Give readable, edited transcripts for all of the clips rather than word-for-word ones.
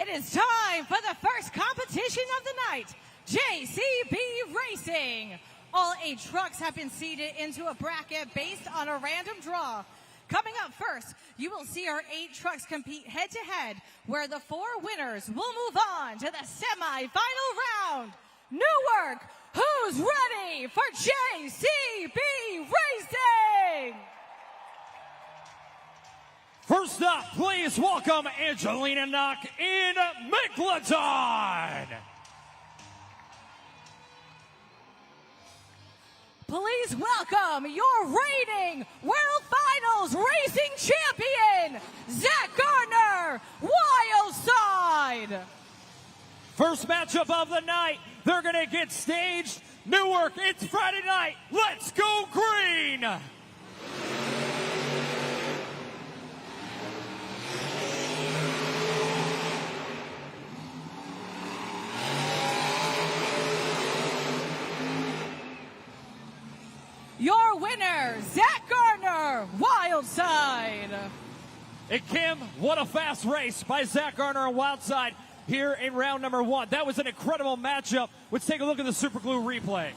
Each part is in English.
It is time for the first competition of the night, JCB Racing. All 8 trucks have been seated into a bracket based on a random draw. Coming up first, you will see our 8 trucks compete head-to-head, where the 4 winners will move on to the semi-final round. Newark, who's ready for JCB Racing? First up, please welcome Angelina Knock in Megalodon. Please welcome your reigning World Finals Racing Champion, Zach Gardner, Wildside. First matchup of the night, they're gonna get staged. Newark, it's Friday night, let's go green! Your winner, Zach Gardner, Wildside. And Kim, what a fast race by Zach Gardner on Wildside here in round number 1. That was an incredible matchup. Let's take a look at the Super Glue replay.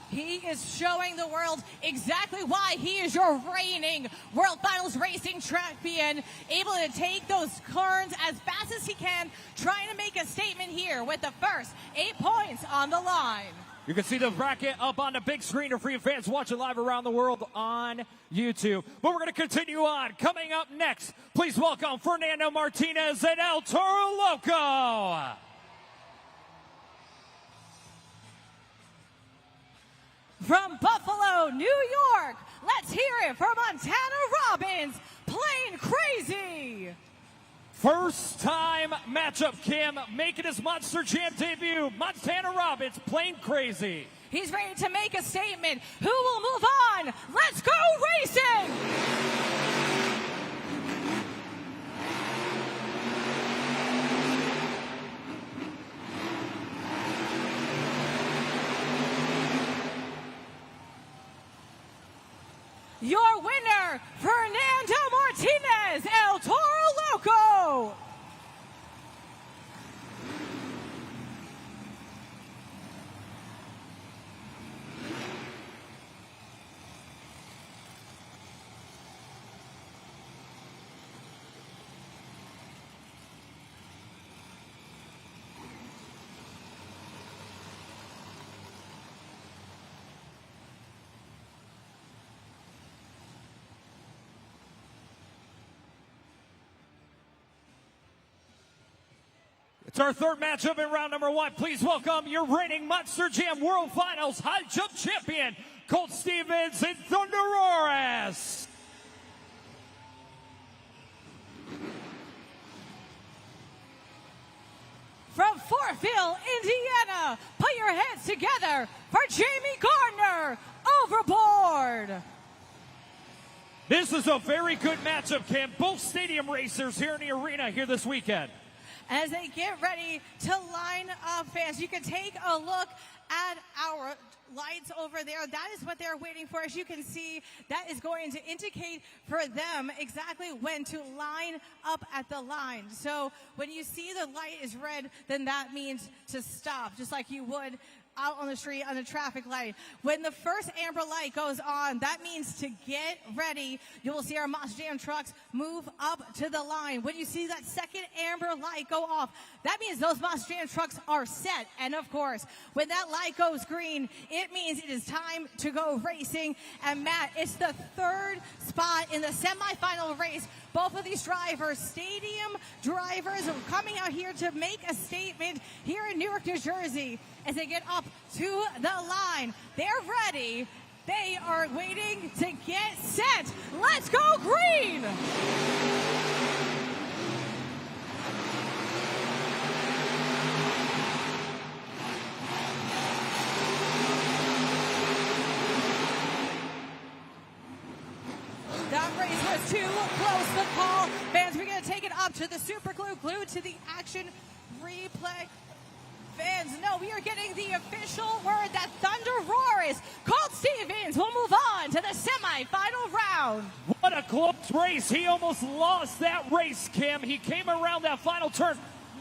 He is showing the world exactly why he is your reigning World Finals Racing champion, able to take those turns as fast as he can, trying to make a statement here with the first 8 points on the line. You can see the bracket up on the big screen for you fans watching live around the world on YouTube. But we're going to continue on. Coming up next, please welcome Fernando Martinez and El Toro Loco. From Buffalo, New York, let's hear it for Montana Robbins, Plain Crazy. First time matchup, Kim, making his Monster Jam debut. Montana Robbins, Plain Crazy. He's ready to make a statement. Who will move on? Let's go racing! Your winner, Fernando Martinez, El Toro Loco. It's our third matchup in round number 1. Please welcome your reigning Monster Jam World Finals High Jump Champion, Colt Stevens and Thunderores. From Fortville, Indiana, put your hands together for Jamie Gardner, Overboard. This is a very good matchup, Kim. Both stadium racers here in the arena here this weekend. As they get ready to line up, fans, you can take a look at our lights over there. That is what they're waiting for. As you can see, that is going to indicate for them exactly when to line up at the line. So when you see the light is red, then that means to stop, just like you would out on the street on a traffic light. When the first amber light goes on, that means to get ready. You will see our Monster Jam trucks move up to the line. When you see that second amber light go off, that means those Monster Jam trucks are set. And of course, when that light goes green, it means it is time to go racing. And Matt, it's the 3rd spot in the semifinal race. Both of these drivers, stadium drivers, are coming out here to make a statement here in Newark, New Jersey. As they get up to the line, they're ready. They are waiting to get set. Let's go green! That race was too close to call. Fans, we're going to take it up to the Super Glue, glued to the action replay. Fans, no, we are getting the official word that Thunderores, Colt Stevens, will move on to the semi-final round. What a close race. He almost lost that race, Kim. He came around that final turn.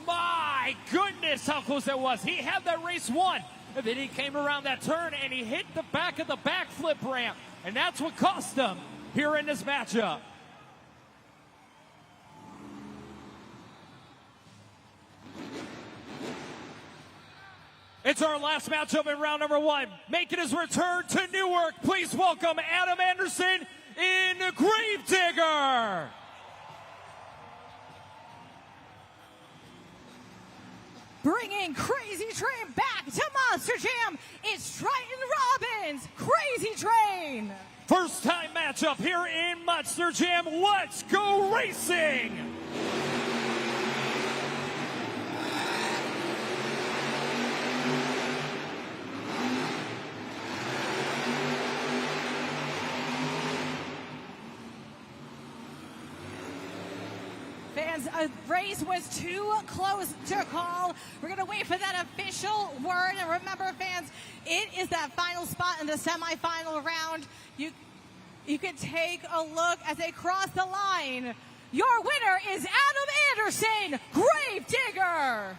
My goodness, how close that was. He had that race won. And then he came around that turn and he hit the back of the backflip ramp. And that's what cost him here in this matchup. It's our last matchup in round number 1. Making his return to Newark, please welcome Adam Anderson in Gravedigger. Bringing Crazy Train back to Monster Jam, it's Triton Robbins, Crazy Train. First time matchup here in Monster Jam. Let's go racing. Fans, a race was too close to call. We're going to wait for that official word. And remember, fans, it is that final spot in the semifinal round. You can take a look as they cross the line. Your winner is Adam Anderson, Gravedigger.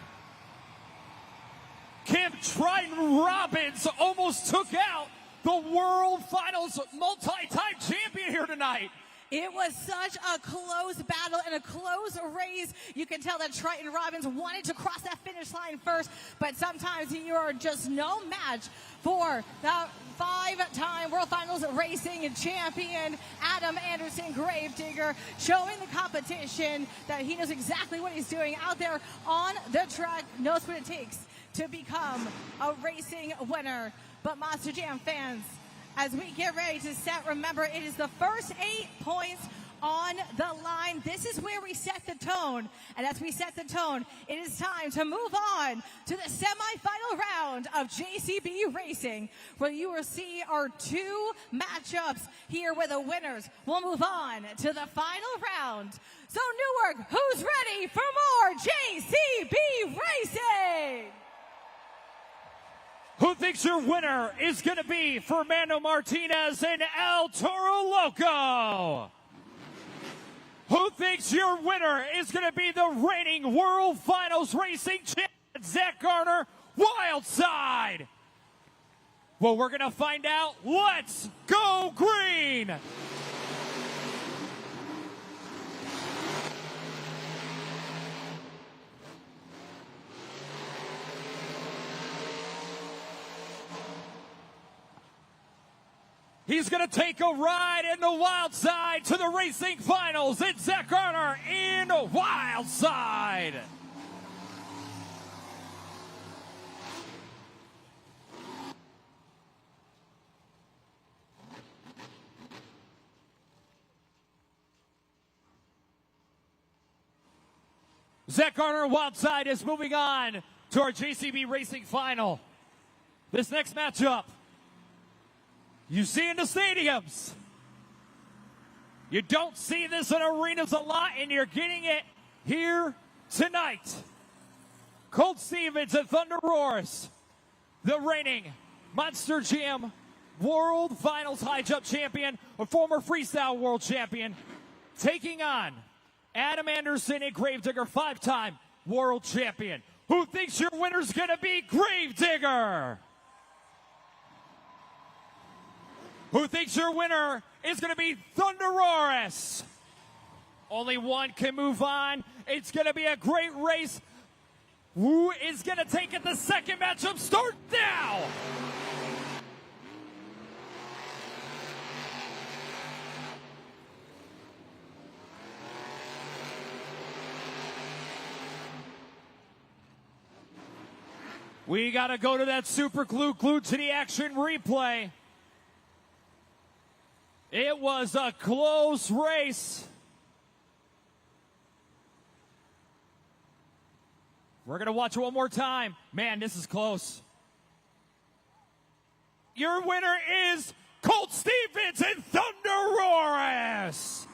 Kim, Triton Robbins almost took out the World Finals multi-time champion here tonight. It was such a close battle and a close race. You can tell that Triton Robbins wanted to cross that finish line first, but sometimes you are just no match for the 5-time World Finals racing champion, Adam Anderson Gravedigger, showing the competition that he knows exactly what he's doing out there on the track, knows what it takes to become a racing winner. But Monster Jam fans, as we get ready to set, remember, it is the first 8 points on the line. This is where we set the tone. And as we set the tone, it is time to move on to the semifinal round of JCB Racing, where you will see our 2 matchups here where the winners will move on to the final round. So Newark, who's ready for more JCB Racing? Who thinks your winner is going to be Fernando Martinez and El Toro Loco? Who thinks your winner is going to be the reigning World Finals Racing champion, Zach Garner, Wildside? Well, we're going to find out. Let's go green! He's going to take a ride in the wild side to the racing finals. It's Zach Garner in wild side. Zach Garner wild side is moving on to our JCB Racing final. This next matchup, you see in the stadiums. You don't see this in arenas a lot, and you're getting it here tonight. Colt Stevens and Thunder Roars, the reigning Monster Jam World Finals High Jump Champion, a former Freestyle World Champion, taking on Adam Anderson and Gravedigger, 5-time World Champion. Who thinks your winner's gonna be Gravedigger? Who thinks your winner is going to be Thunderoris? Only one can move on. It's going to be a great race. Who is going to take it? The second matchup start now. We got to go to that super glued to the action replay. It was a close race. We're going to watch it one more time. Man, this is close. Your winner is Colt Stevens and Thunderoris.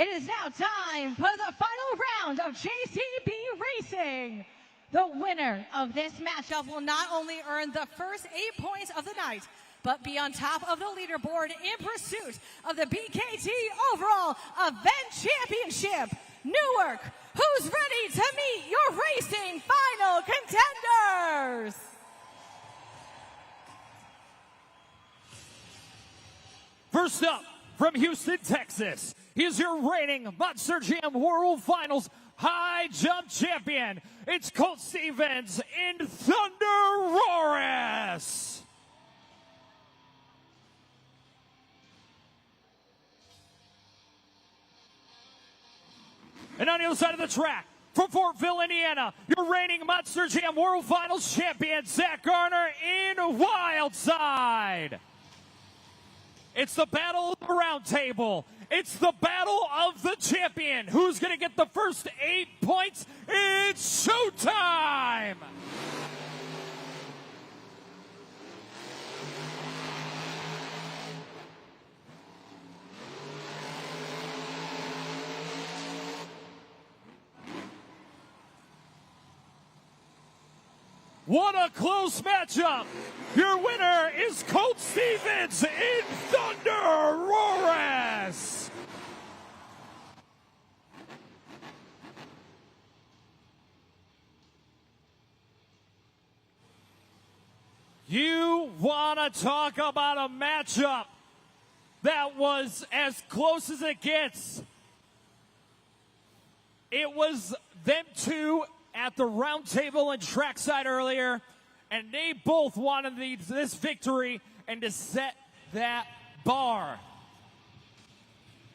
It is now time for the final round of JCB Racing. The winner of this matchup will not only earn the first 8 points of the night, but be on top of the leaderboard in pursuit of the BKT Overall Event Championship. Newark, who's ready to meet your racing final contenders? First up, from Houston, Texas, he's your reigning Monster Jam World Finals High Jump Champion. It's Colt Stevens in Thunder Roaris. And on the other side of the track, from Fortville, Indiana, your reigning Monster Jam World Finals champion, Zach Garner in Wildside. It's the battle of the round table. It's the battle of the champion. Who's going to get the first 8 points? It's showtime! What a close matchup. Your winner is Colt Stevens in Thunder Roaris. You want to talk about a matchup that was as close as it gets. It was them two at the round table and trackside earlier, and they both wanted this victory and to set that bar.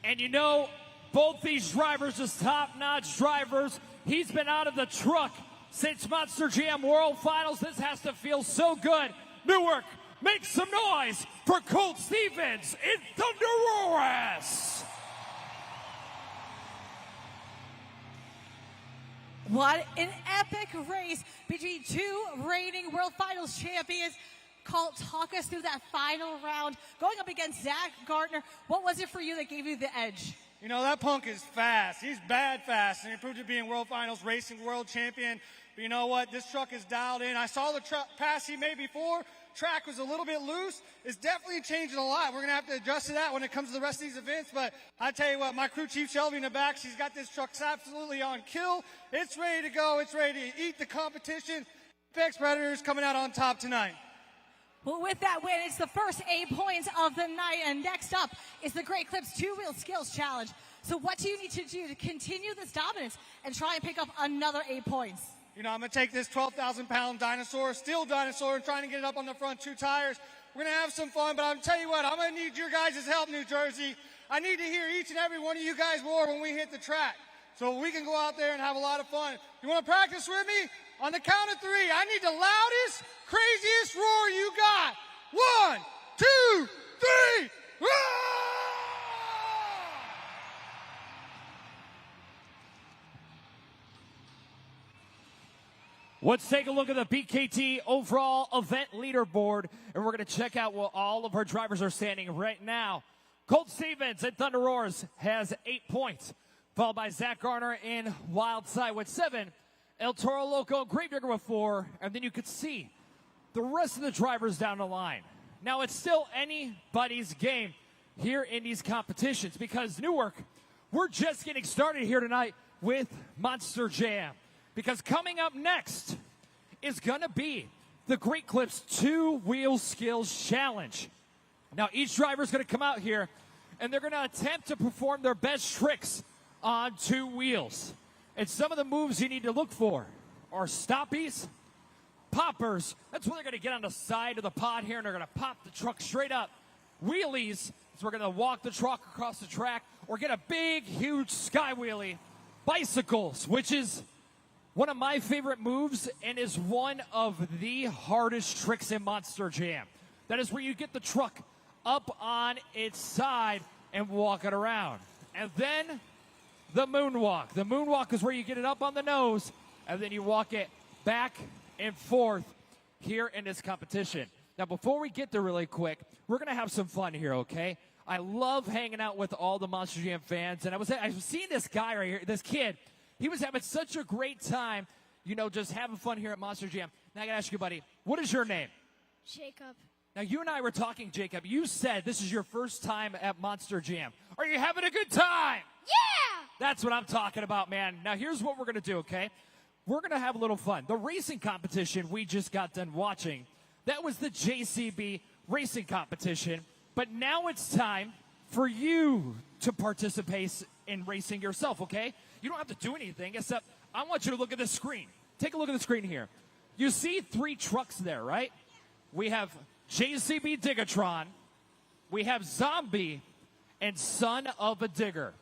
And you know, both these drivers are top-notch drivers. He's been out of the truck since Monster Jam World Finals. This has to feel so good. Newark, make some noise for Colt Stevens in Thunder Roaris. What an epic race between two reigning World Finals champions. Colt, talk us through that final round. Going up against Zach Gardner, what was it for you that gave you the edge? You know, that punk is fast. He's bad fast, and he proved to be in World Finals racing world champion. But you know what? This truck is dialed in. I saw the pass he made before. Track was a little bit loose. It's definitely changing a lot. We're going to have to adjust to that when it comes to the rest of these events. But I tell you what, my crew chief Shelby in the back, she's got this truck absolutely on kill. It's ready to go. It's ready to eat the competition. Apex Predators coming out on top tonight. Well, with that win, it's the first 8 points of the night. And next up is the Great Clips Two-Wheel Skills Challenge. So what do you need to do to continue this dominance and try and pick up another 8 points? You know, I'm going to take this 12,000-pound dinosaur, steel dinosaur, and trying to get it up on the front 2 tires. We're going to have some fun, but I'm tell you what, I'm going to need your guys' help, New Jersey. I need to hear each and every one of you guys roar when we hit the track, so we can go out there and have a lot of fun. You want to practice with me? On the count of 3, I need the loudest, craziest roar you got. 1, 2, 3, roar! Let's take a look at the BKT overall event leaderboard, and we're going to check out where all of our drivers are standing right now. Colt Stevens at Thunder Roars has 8 points, followed by Zach Garner in Wildside with 7, El Toro Loco Gravedigger with 4, and then you could see the rest of the drivers down the line. Now, it's still anybody's game here in these competitions because Newark, we're just getting started here tonight with Monster Jam. Because coming up next is going to be the Great Clips Two-Wheel Skills Challenge. Now, each driver is going to come out here, and they're going to attempt to perform their best tricks on 2 wheels. And some of the moves you need to look for are stoppies, poppers. That's where they're going to get on the side of the pod here, and they're going to pop the truck straight up. Wheelies, so we're going to walk the truck across the track, or get a big, huge sky wheelie. Bicycles, which is one of my favorite moves and is one of the hardest tricks in Monster Jam. That is where you get the truck up on its side and walk it around. And then the moonwalk. The moonwalk is where you get it up on the nose and then you walk it back and forth here in this competition. Now, before we get there really quick, we're going to have some fun here, okay? I love hanging out with all the Monster Jam fans. And I was seeing this guy right here, this kid. He was having such a great time, you know, just having fun here at Monster Jam. Now I got to ask you, buddy, what is your name? Jacob. Now, you and I were talking, Jacob. You said this is your first time at Monster Jam. Are you having a good time? Yeah! That's what I'm talking about, man. Now, here's what we're going to do, okay? We're going to have a little fun. The racing competition we just got done watching, that was the JCB racing competition. But now it's time for you to participate in racing yourself, okay? You don't have to do anything except I want you to look at the screen. Take a look at the screen here. You see 3 trucks there, right? We have JCB Digatron, we have Zombie, and Son of a Digger.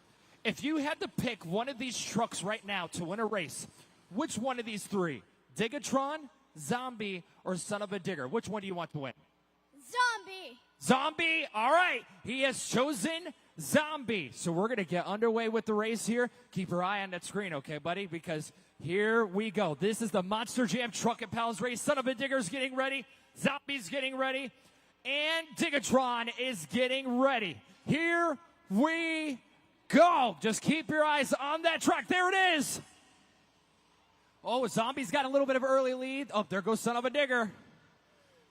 If you had to pick one of these trucks right now to win a race, which one of these 3? Digatron, Zombie, or Son of a Digger? Which one do you want to win? Zombie. Zombie, all right. He has chosen Zombie. So we're going to get underway with the race here. Keep your eye on that screen, okay, buddy? Because here we go. This is the Monster Jam Truck and Pals race. Son of a Digger's getting ready. Zombie's getting ready. And Digatron is getting ready. Here we go. Just keep your eyes on that track. There it is. Oh, Zombie's got a little bit of early lead. Oh, there goes Son of a Digger.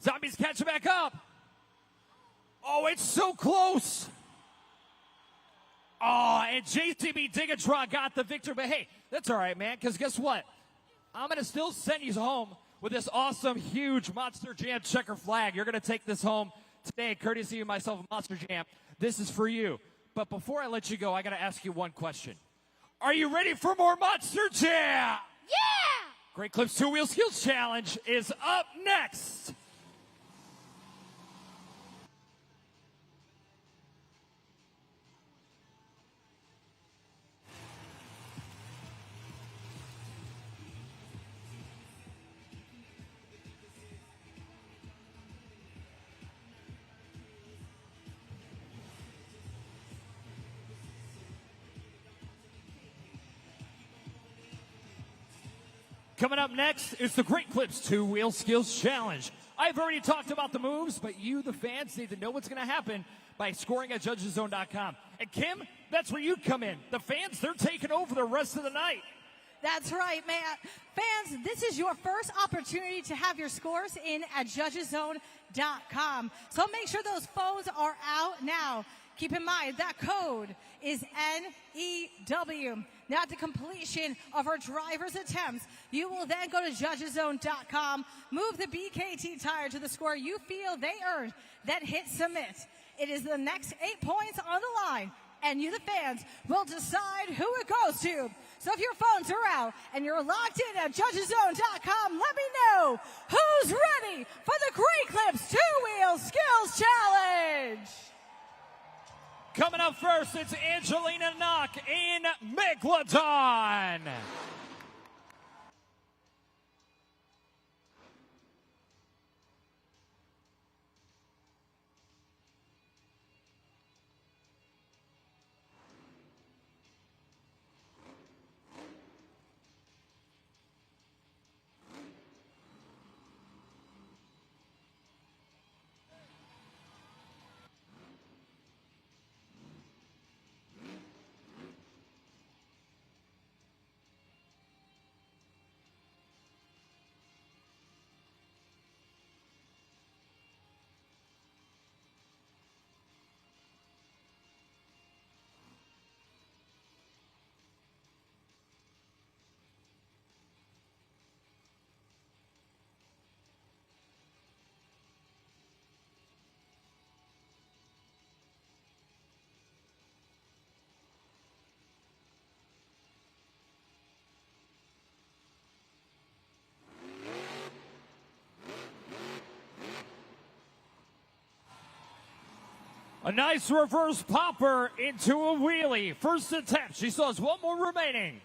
Zombie's catching back up. Oh, it's so close. Oh, and JCB Digatron got the victory. But hey, that's all right, man, because guess what? I'm going to still send you home with this awesome, huge Monster Jam checker flag. You're going to take this home today, courtesy of myself and Monster Jam. This is for you. But before I let you go, I got to ask you one question. Are you ready for more Monster Jam? Yeah! Great Clips 2-Wheel Skills Challenge is up next. Coming up next is the Great Clips 2-Wheel Skills Challenge. I've already talked about the moves, but you, the fans, need to know what's going to happen by scoring at judgeszone.com. And Kim, that's where you come in. The fans, they're taking over the rest of the night. That's right, man. Fans, this is your first opportunity to have your scores in at judgeszone.com. So make sure those phones are out now. Keep in mind that code is NEW. Now, at the completion of our driver's attempts, you will then go to judgeszone.com, move the BKT tire to the score you feel they earned, then hit submit. It is the next 8 points on the line, and you, the fans, will decide who it goes to. So if your phones are out and you're locked in at judgeszone.com, let me know who's ready for the Great Clips 2-Wheel Skills Challenge. Coming up first, it's Angelina Knock in Megalodon. A nice reverse popper into a wheelie. First attempt. She still has one more remaining.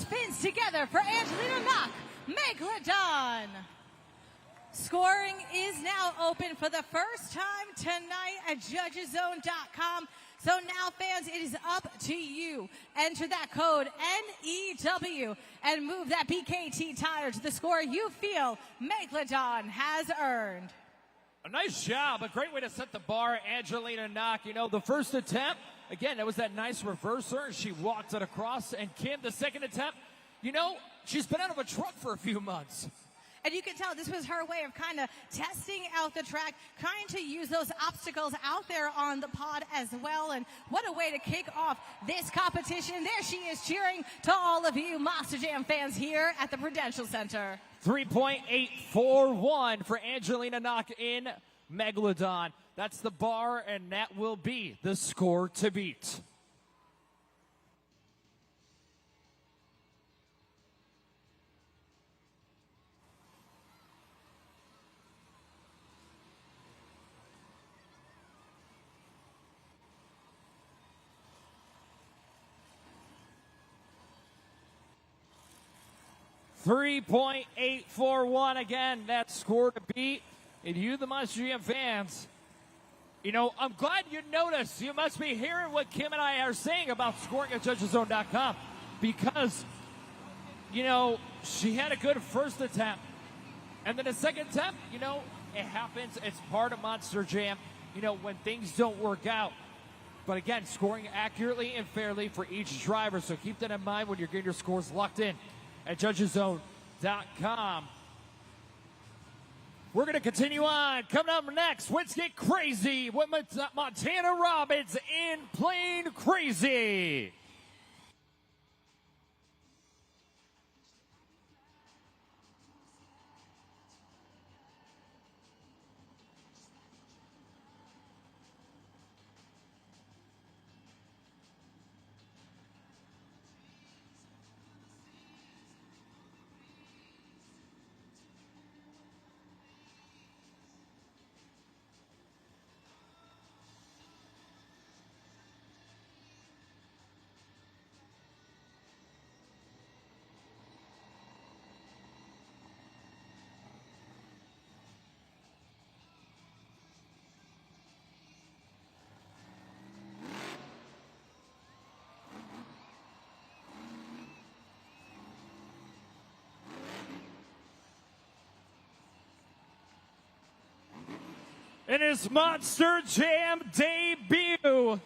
spins together for Angelina Knock, Megalodon. Scoring is now open for the first time tonight at judgeszone.com. So now, fans, it is up to you. Enter that code NEW and move that BKT tire to the score you feel Megalodon has earned. A nice job, a great way to set the bar, Angelina Knock. You know, the first attempt, again, that was that nice reverser. She walked it across. And Kim, the second attempt, you know, she's been out of a truck for a few months. And you can tell this was her way of kind of testing out the track, trying to use those obstacles out there on the pod as well. And what a way to kick off this competition. There she is cheering to all of you Monster Jam fans here at the Prudential Center. 3.841 for Angelina Knock in Megalodon. That's the bar, and that will be the score to beat. .841 again, that score to beat. And you, the Monster Jam fans, you know, I'm glad you noticed. You must be hearing what Kim and I are saying about scoring at judgeszone.com, because, you know, she had a good first attempt. And then the second attempt, you know, it happens. It's part of Monster Jam, you know, when things don't work out. But again, scoring accurately and fairly for each driver. So keep that in mind when you're getting your scores locked in at judgeszone.com. We're going to continue on. Coming up next, let's get crazy with Montana Robbins in Plain Crazy. In his Monster Jam debut,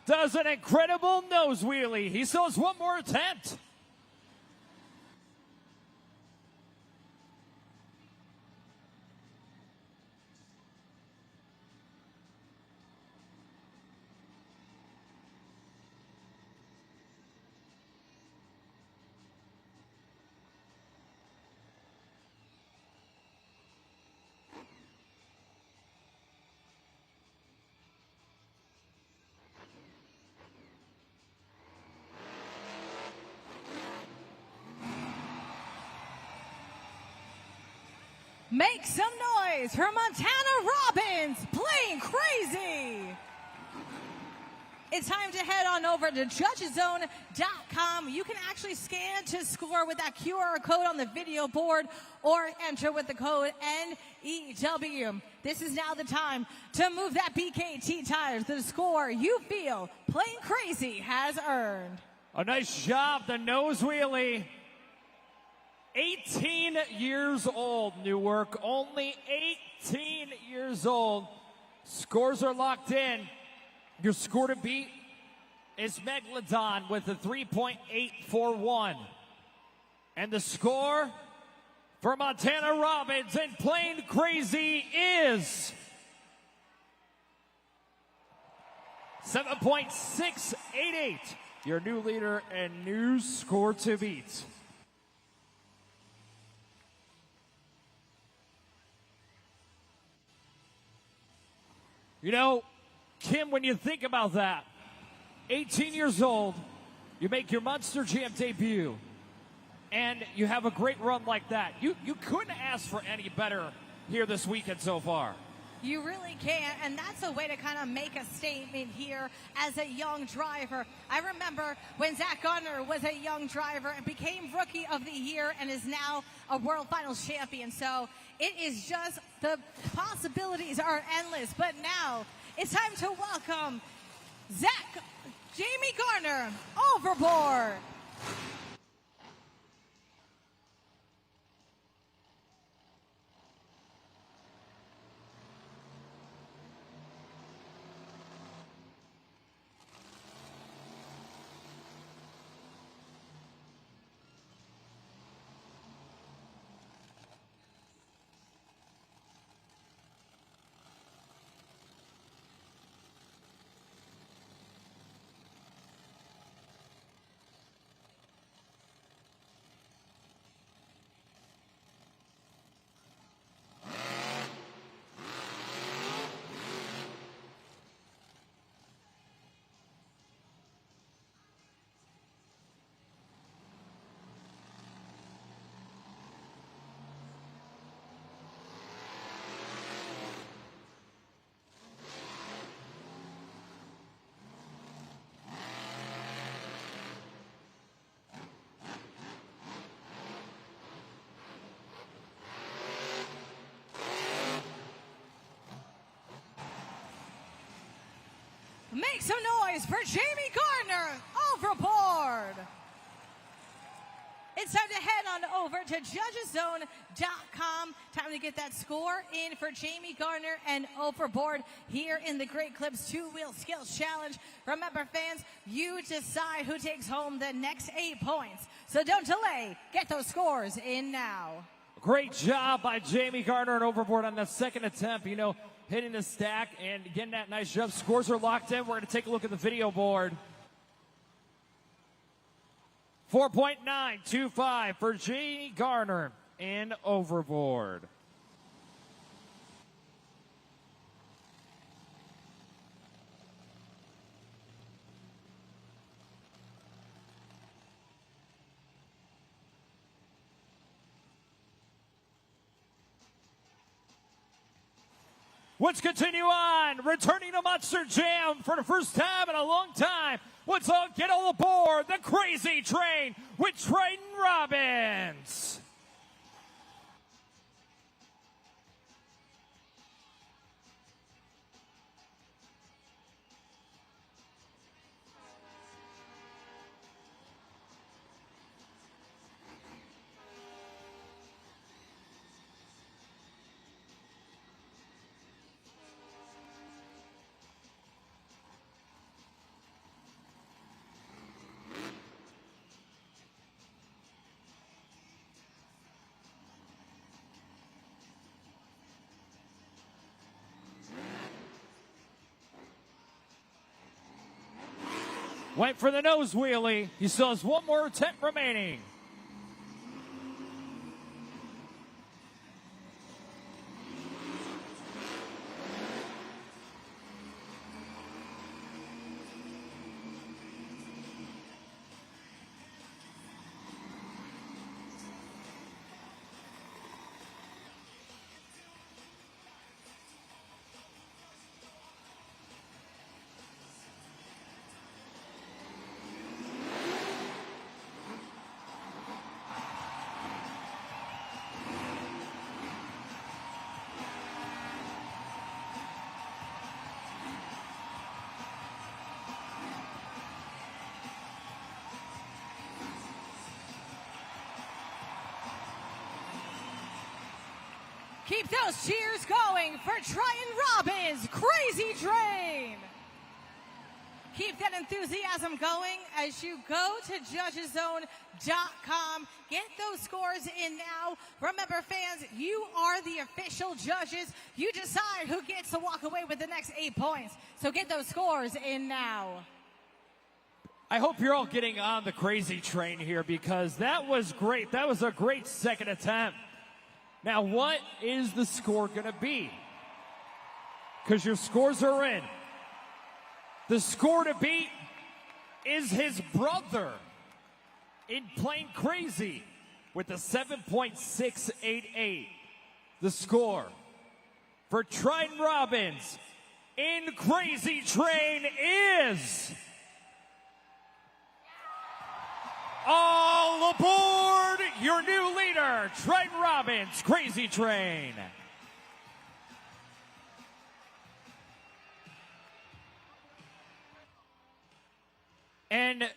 does an incredible nose wheelie. He still has one more attempt. Make some noise for Montana Robbins, Plain Crazy. It's time to head on over to judgeszone.com. You can actually scan to score with that QR code on the video board or enter with the code NEW. This is now the time to move that BKT tires to the score you feel Plain Crazy has earned. A nice job, the nose wheelie. 18 years old, Newark. Only 18 years old. Scores are locked in. Your score to beat is Megalodon with a 3.841. And the score for Montana Robbins and Plain Crazy is 7.688. Your new leader and new score to beat. You know, Kim, when you think about that, 18 years old, you make your Monster Jam debut, and you have a great run like that. You couldn't ask for any better here this weekend so far. You really can, and that's a way to kind of make a statement here as a young driver. I remember when Zach Gunner was a young driver and became Rookie of the Year and is now a World Finals champion. So it is just, the possibilities are endless. But now it's time to welcome Jamie Garner, Overboard. Make some noise for Jamie Garner, Overboard. It's time to head on over to judgeszone.com. Time to get that score in for Jamie Garner and Overboard here in the Great Clips Two-Wheel Skills Challenge. Remember, fans, you decide who takes home the next 8 points. So don't delay. Get those scores in now. Great job by Jamie Garner and Overboard on the second attempt. You know, hitting the stack and getting that nice jump. Scores are locked in. We're going to take a look at the video board. 4.925 for Jamie Garner and Overboard. Let's continue on. Returning to Monster Jam for the first time in a long time. Let's all get all aboard the Crazy Train with Triton Robbins. Went for the nose wheelie. He still has one more attempt remaining. Keep those cheers going for Triton Robbins, Crazy Train. Keep that enthusiasm going as you go to judgeszone.com. Get those scores in now. Remember, fans, you are the official judges. You decide who gets to walk away with the next 8 points. So get those scores in now. I hope you're all getting on the Crazy Train here because that was great. That was a great second attempt. Now, what is the score going to be? Because your scores are in. The score to beat is his brother in Plain Crazy with a 7.688. The score for Triton Robbins in Crazy Train is... All aboard your new leader, Triton Robbins, Crazy Train. And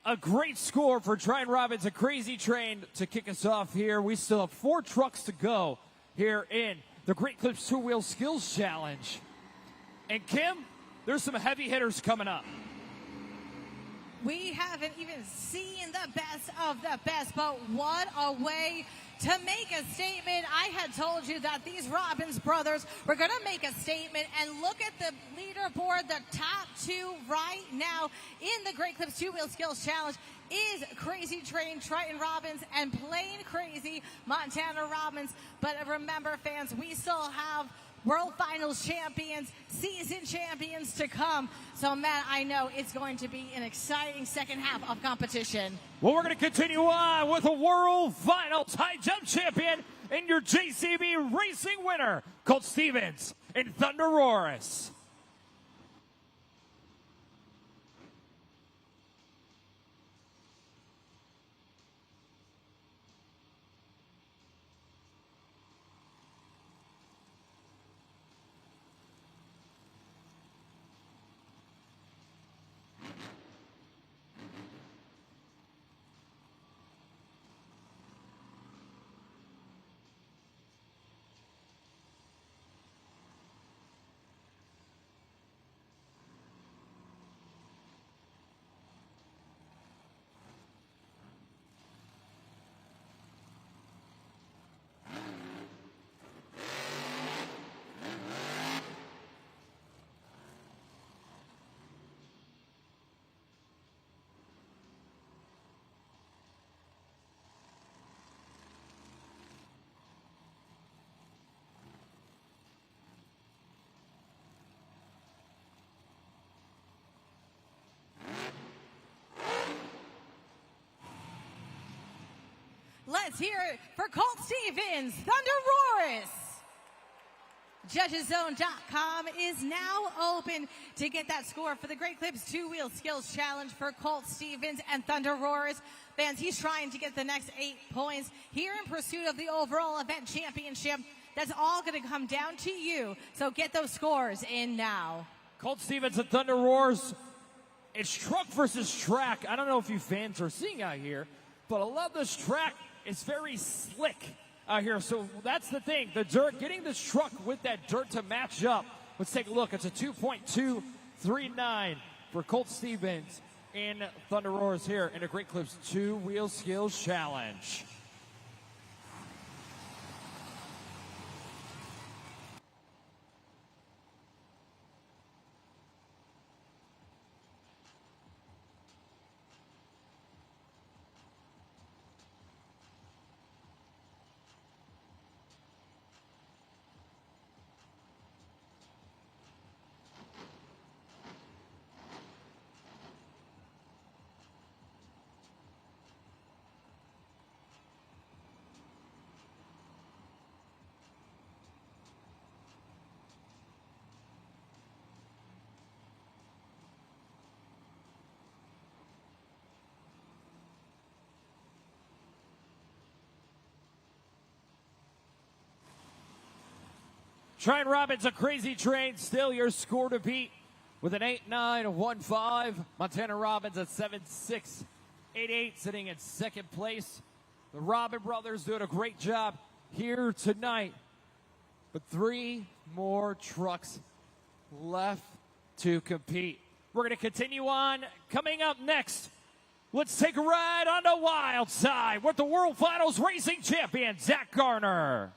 a great score for Triton Robbins, a Crazy Train to kick us off here. We still have 4 trucks to go here in the Great Clips 2-Wheel Skills Challenge. And Kim, there's some heavy hitters coming up. We haven't even seen the best of the best, but what a way to make a statement. I had told you that these Robbins brothers were going to make a statement, and look at the leaderboard. The top 2 right now in the Great Clips 2-Wheel Skills Challenge is Crazy Train, Triton Robbins, and Plain Crazy, Montana Robbins. But remember, fans, we still have World Finals champions, season champions to come. So, Matt, I know it's going to be an exciting second half of competition. Well, we're going to continue on with a World Finals high jump champion and your JCB Racing winner, Colt Stevens and Thunder Roaris. Let's hear it for Colt Stevens, Thunder Roaris. JudgesZone.com is now open to get that score for the Great Clips 2-Wheel Skills Challenge for Colt Stevens and Thunder Roaris. Fans, he's trying to get the next 8 points here in pursuit of the overall event championship. That's all going to come down to you. So get those scores in now. Colt Stevens and Thunder Roars. It's truck versus track. I don't know if you fans are seeing out here, but I love this track. It's very slick out here. So that's the thing. The dirt, getting this truck with that dirt to match up. Let's take a look. It's a 2.239 for Colt Stevens and Thunder Roars here in a Great Clips 2-Wheel Skills Challenge. Triton Robbins, a Crazy Train, still your score to beat with an 8.915. Montana Robbins at 7.688, sitting in second place. The Robin brothers doing a great job here tonight. But 3 more trucks left to compete. We're going to continue on. Coming up next, let's take a ride on the wild side with the World Finals Racing Champion, Zach Garner.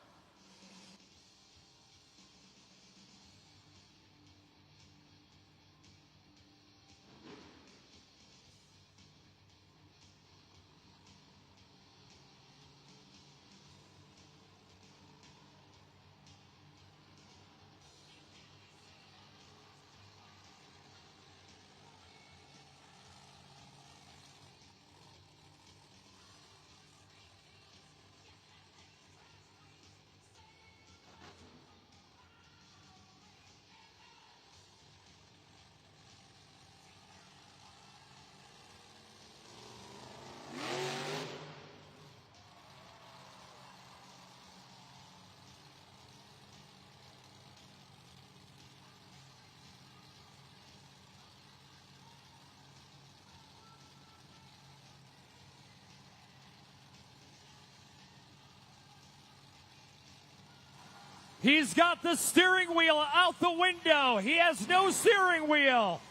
He's got the steering wheel out the window. He has no steering wheel.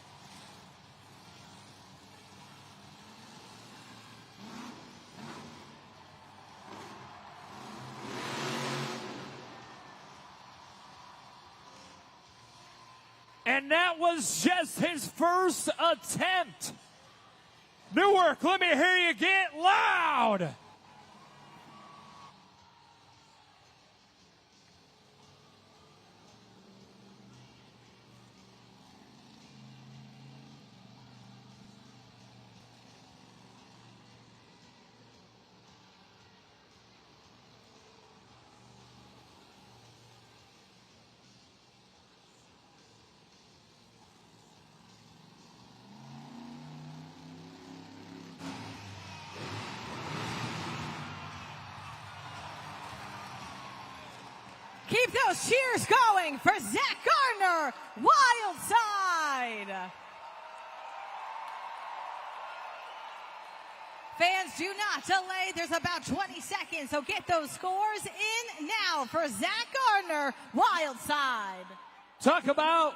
And that was just his first attempt. Newark, let me hear you get loud. Keep those cheers going for Zach Gardner, Wild Side. Fans, do not delay. There's about 20 seconds, so get those scores in now for Zach Gardner, Wild Side. Talk about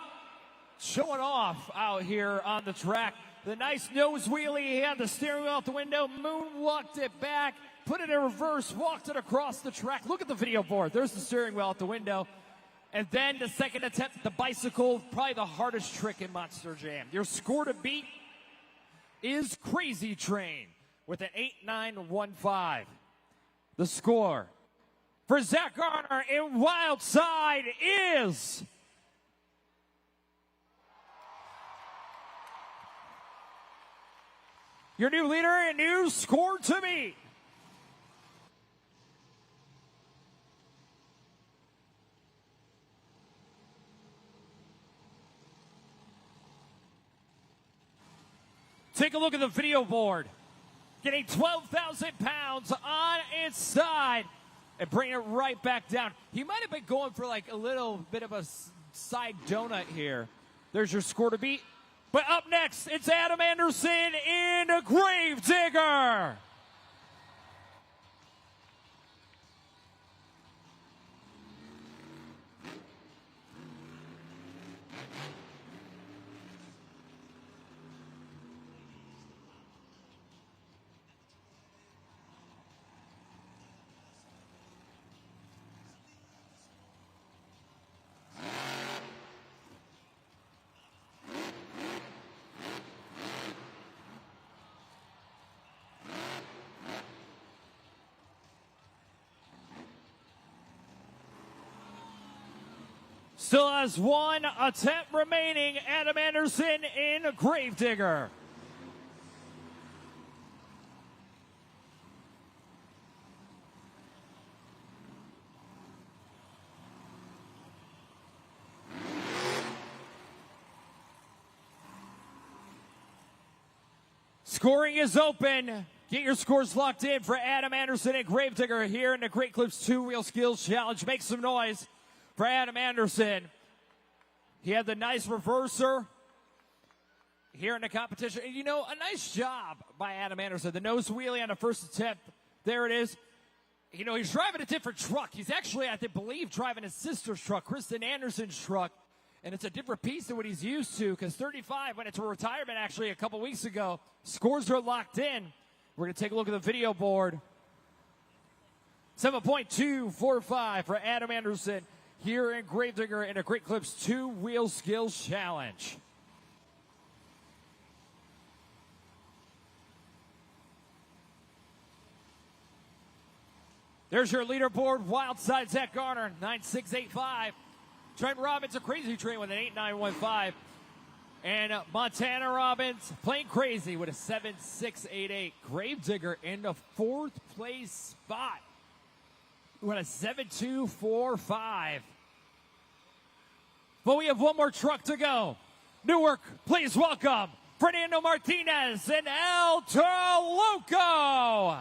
showing off out here on the track. The nice nose wheelie. He had the steering wheel out the window, moonwalked it back, put it in reverse, walked it across the track. Look at the video board. There's the steering wheel out the window. And then the second attempt, the bicycle, probably the hardest trick in Monster Jam. Your score to beat is Crazy Train with an 8.915. The score for Zach Gardner in Wild Side is... your new leader and new score to beat. Take a look at the video board. Getting 12,000 pounds on its side and bringing it right back down. He might have been going for like a little bit of a side donut here. There's your score to beat. But up next, it's Adam Anderson in Gravedigger. Still has one attempt remaining. Adam Anderson in Gravedigger. Scoring is open. Get your scores locked in for Adam Anderson and Gravedigger here in the Great Clips 2 Wheel Skills Challenge. Make some noise for Adam Anderson. He had the nice reverser here in the competition. And, you know, a nice job by Adam Anderson. The nose wheelie on the first attempt. There it is. You know, he's driving a different truck. He's actually, I believe, driving his sister's truck, Kristen Anderson's truck. And it's a different piece than what he's used to, because 35 went into retirement actually a couple weeks ago. Scores are locked in. We're going to take a look at the video board. 7.245 for Adam Anderson here in Gravedigger in a Great Clips 2 Wheel Skills Challenge. There's your leaderboard. Wild Side Zach Garner, 9685. Trent Robbins, a Crazy Train with an 8915. And Montana Robbins, Plain Crazy with a 7688. Gravedigger in the fourth place spot with a 7245. But we have one more truck to go. Newark, please welcome Fernando Martinez and El Toro Loco.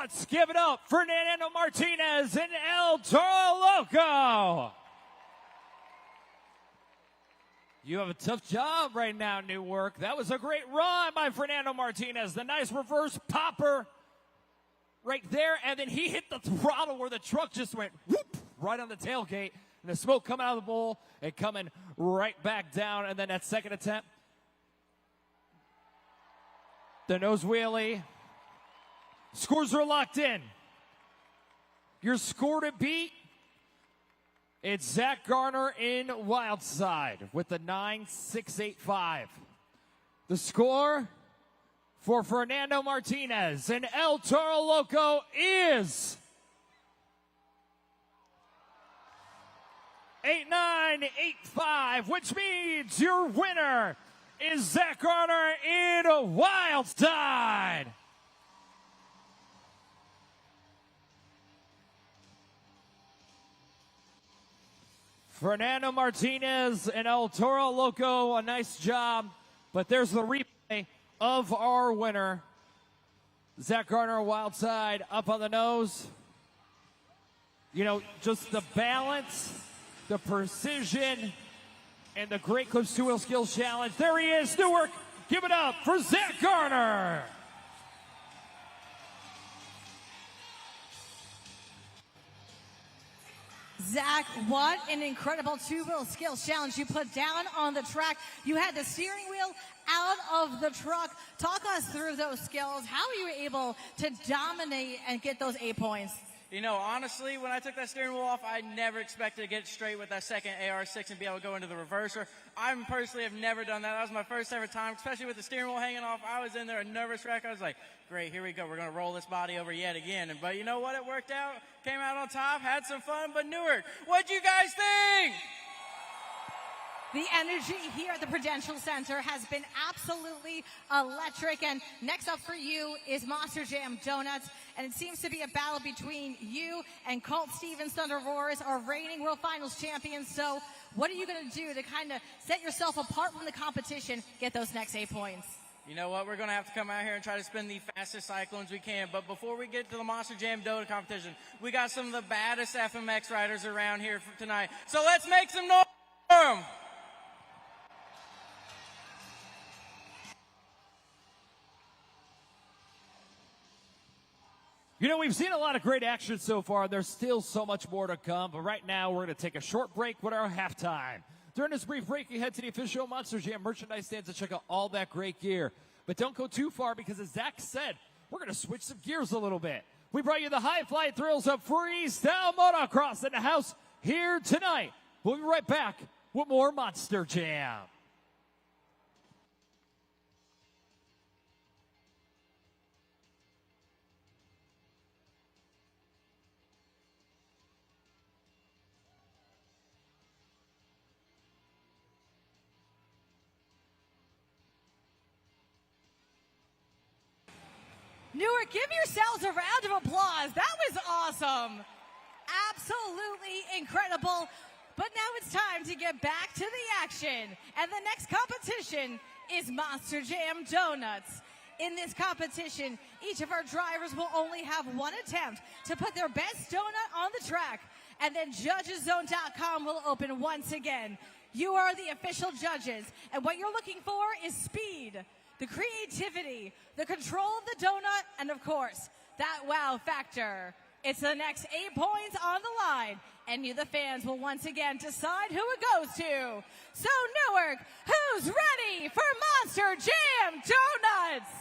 Let's give it up for Fernando Martinez and El Toro Loco. You have a tough job right now, Newark. That was a great run by Fernando Martinez. The nice reverse popper right there, and then he hit the throttle where the truck just went whoop, right on the tailgate, and the smoke coming out of the bowl and coming right back down. And then that second attempt, the nose wheelie. Scores are locked in. Your score to beat, it's Zach Garner in Wildside with the 9.685. The score for Fernando Martinez and El Toro Loco is 8.985, which means your winner is Zach Garner in Wildside. Fernando Martinez and El Toro Loco, a nice job. But there's the replay of our winner. Zach Garner, Wildside, up on the nose. You know, just the balance, the precision, and the Great Clips two-wheel skills challenge. There he is, Newark. Give it up for Zach Garner. Zach, what an incredible two-wheel skills challenge you put down on the track. You had the steering wheel out of the truck. Talk us through those skills. How were you able to dominate and get those 8 points? You know, honestly, when I took that steering wheel off, I never expected to get straight with that second AR6 and be able to go into the reverser. I personally have never done that. That was my first ever time, especially with the steering wheel hanging off. I was in there, a nervous wreck. I was like, great, here we go. We're going to roll this body over yet again. But you know what? It worked out. Came out on top, had some fun. But Newark, what'd you guys think? The energy here at the Prudential Center has been absolutely electric. And next up for you is Monster Jam Donuts. And it seems to be a battle between you and Colt Stevens Thunder Roars, our reigning World Finals champions. So what are you going to do to kind of set yourself apart from the competition, get those next 8 points? You know what? We're going to have to come out here and try to spin the fastest cyclones we can. But before we get to the Monster Jam Donut competition, we got some of the baddest FMX riders around here for tonight. So let's make some noise for them. You know, we've seen a lot of great action so far. There's still so much more to come. But right now, we're going to take a short break with our halftime. During this brief break, you head to the official Monster Jam merchandise stands to check out all that great gear. But don't go too far because, as Zach said, we're going to switch some gears a little bit. We brought you the high flight thrills of freestyle motocross in the house here tonight. We'll be right back with more Monster Jam. Newark, give yourselves a round of applause. That was awesome. Absolutely incredible. But now it's time to get back to the action. And the next competition is Monster Jam Donuts. In this competition, each of our drivers will only have one attempt to put their best donut on the track. And then judgeszone.com will open once again. You are the official judges. And what you're looking for is speed, the creativity, the control of the donut, and of course, that wow factor. It's the next 8 points on the line, and you, the fans, will once again decide who it goes to. So, Newark, who's ready for Monster Jam Donuts?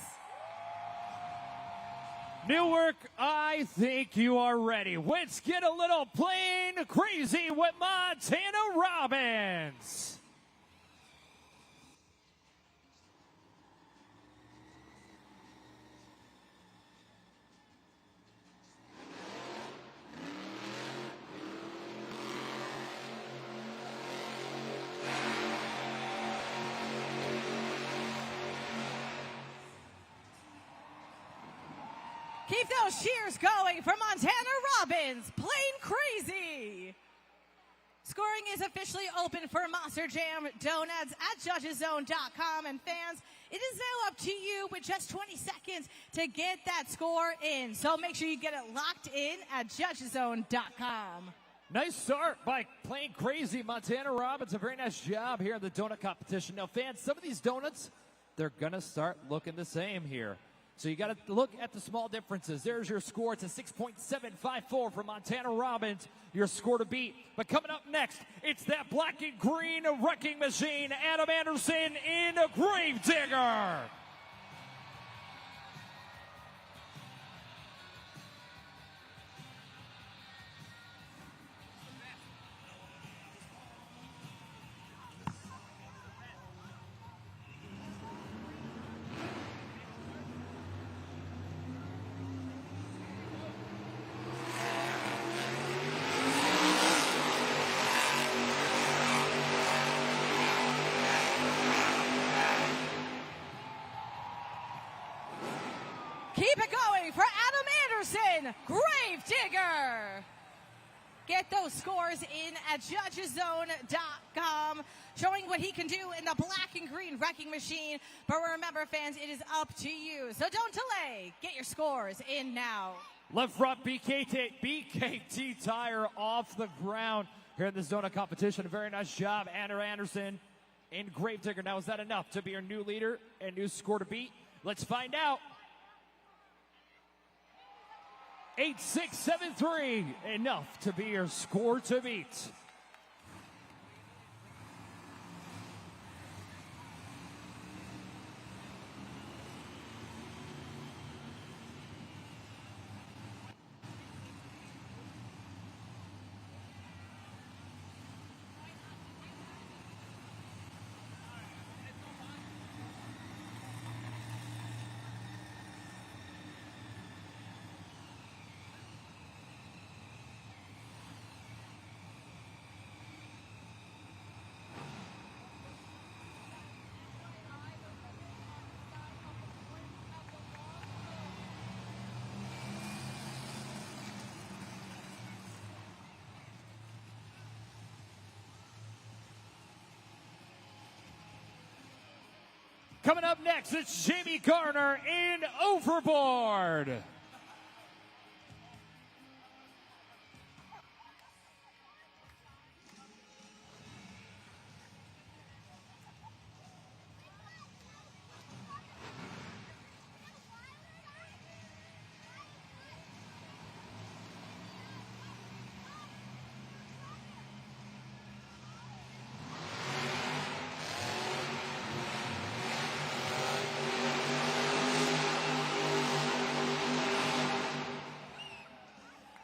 Newark, I think you are ready. Let's get a little plain crazy with Montana Robbins. Keep those cheers going for Montana Robbins. Plain crazy. Scoring is officially open for Monster Jam Donuts at judgeszone.com. And fans, It is now up to you with just 20 seconds to get that score in. So make sure you get it locked in at judgeszone.com. Nice start by playing crazy. Montana Robbins, a very nice job here in the donut competition. Now, fans, some of these donuts, they're going to start looking the same here. So you got to look at the small differences. There's your score. It's a 6.754 for Montana Robbins, your score to beat. But coming up next, it's that black and green wrecking machine, Adam Anderson in Gravedigger. Keep it going for Adam Anderson, Gravedigger. Get those scores in at judgeszone.com, showing what he can do in the black and green wrecking machine. But remember, fans, it is up to you. So don't delay. Get your scores in now. Left front BKT tire off the ground here in this donut competition. A very nice job, Adam Anderson in Gravedigger. Now, is that enough to be your new leader and new score to beat? Let's find out. 8.673, enough to be your score to beat. Coming up next, it's Jamie Garner in Overboard.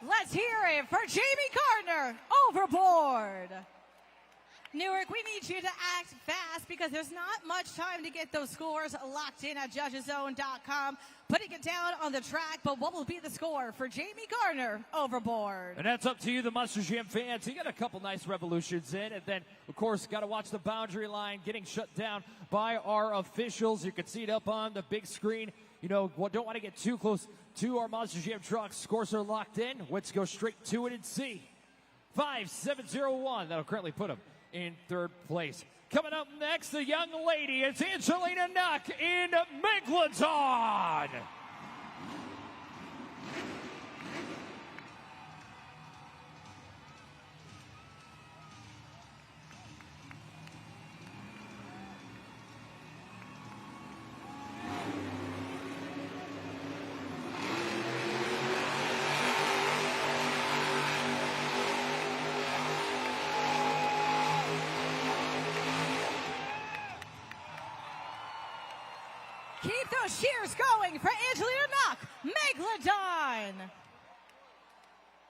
Let's hear it for Jamie Gardner, Overboard. Newark, we need you to act fast because there's not much time to get those scores locked in at judgeszone.com. Putting it down on the track, but what will be the score for Jamie Gardner, Overboard? And that's up to you, the Monster Jam fans. You got a couple nice revolutions in, and then, of course, got to watch the boundary line getting shut down by our officials. You can see it up on the big screen. You know, don't want to get too close to our Monster Jam trucks. Scores are locked in. Let's go straight to it and see. 5.701. That'll currently put them in third place. Coming up next, the young lady, it's Angelina Nuck in Megalodon. Keep those cheers going for Angelina Nuck, Megalodon.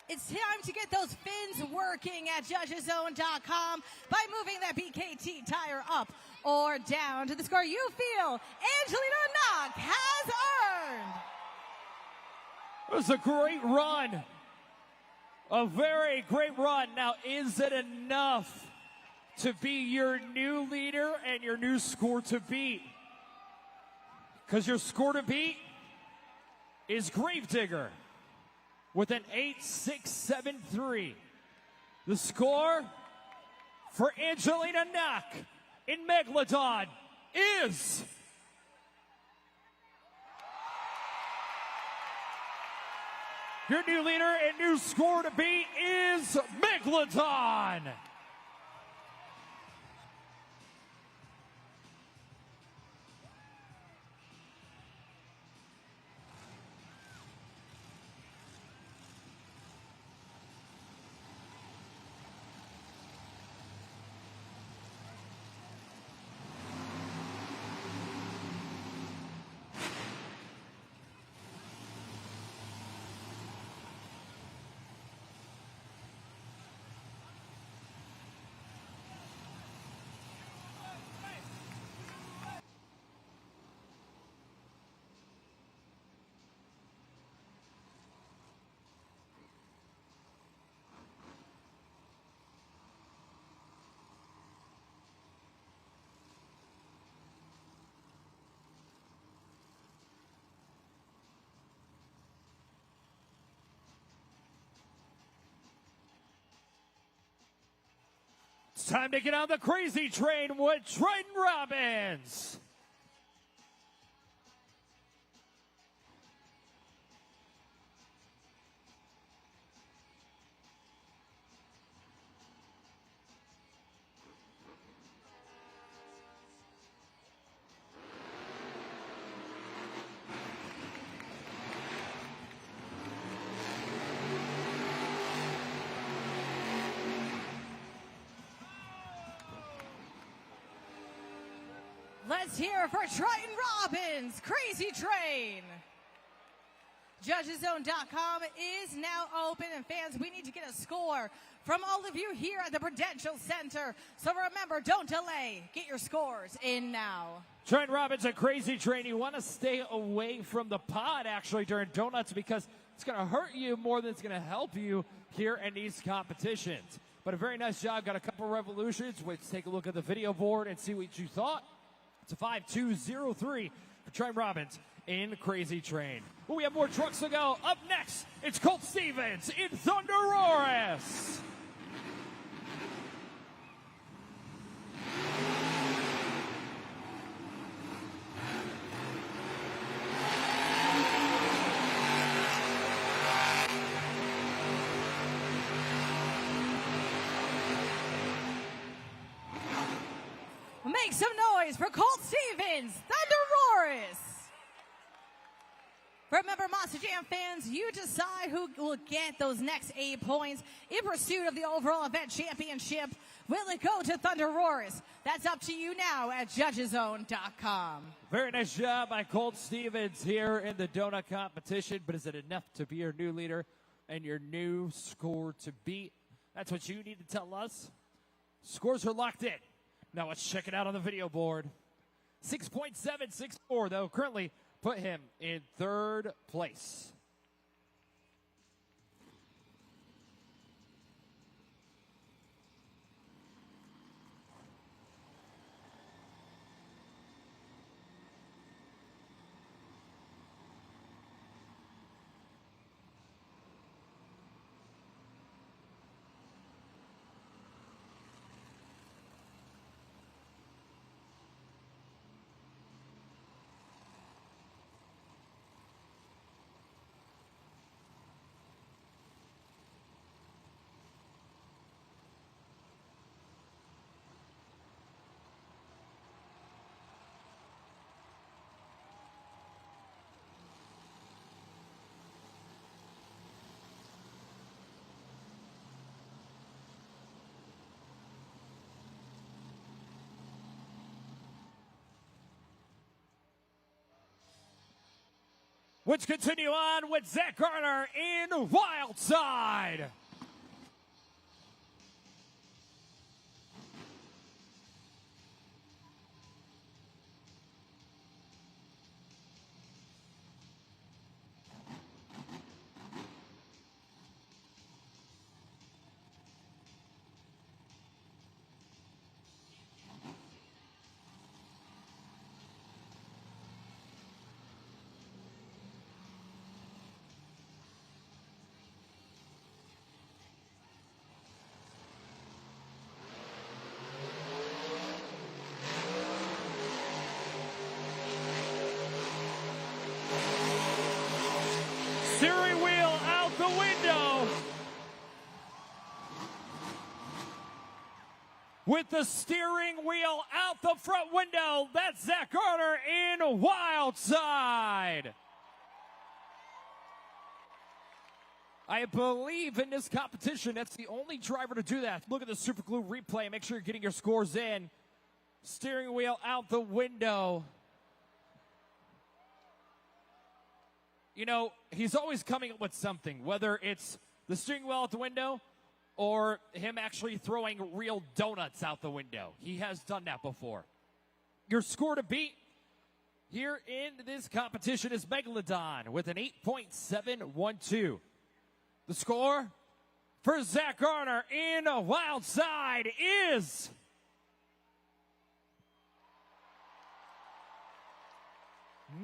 It's time to get those fins working at judgeszone.com by moving that BKT tire up or down to the score you feel Angelina Nuck has earned. It was a great run. A very great run. Now, is it enough to be your new leader and your new score to beat? Because your score to beat is Gravedigger with an 8.673. The score for Angelina Nuck in Megalodon is Your new leader and new score to beat is Megalodon. It's time to get on the crazy train with Triton Robbins. Let's hear it for Triton Robbins, Crazy Train. JudgesZone.com is now open, and fans, we need to get a score from all of you here at the Prudential Center. So remember, don't delay. Get your scores in now. Triton Robbins, a Crazy Train. You want to stay away from the pod, actually, during donuts because it's going to hurt you more than it's going to help you here in these competitions. But a very nice job. Got a couple revolutions. Let's take a look at the video board and see what you thought. It's a 5-2-0-3 for Triton Robbins in Crazy Train. Well, we have more trucks to go. Up next, it's Colt Stevens in Thunderosaurus. Make some noise for Colt Stevens, Thunderosaurus. Remember, Monster Jam fans, you decide who will get those next 8 points in pursuit of the overall event championship. Will it go to Thunderosaurus? That's up to you now at JudgesZone.com. Very nice job by Colt Stevens here in the donut competition, but is it enough to be your new leader and your new score to beat? That's what you need to tell us. Scores are locked in. Now let's check it out on the video board. 6.764, though, currently put him in third place. Let's continue on with Zach Garner in Wild Side. Steering wheel out the the window. With the steering wheel out the front window, that's Zach Garner in wild side. I believe in this competition, that's the only driver to do that. Look at the Super Glue replay. Make sure you're getting your scores in. Steering wheel out the window. You know, he's always coming up with something, whether it's the steering wheel out the window or him actually throwing real donuts out the window. He has done that before. Your score to beat here in this competition is Megalodon with an 8.712. The score for Zach Garner in a wild side is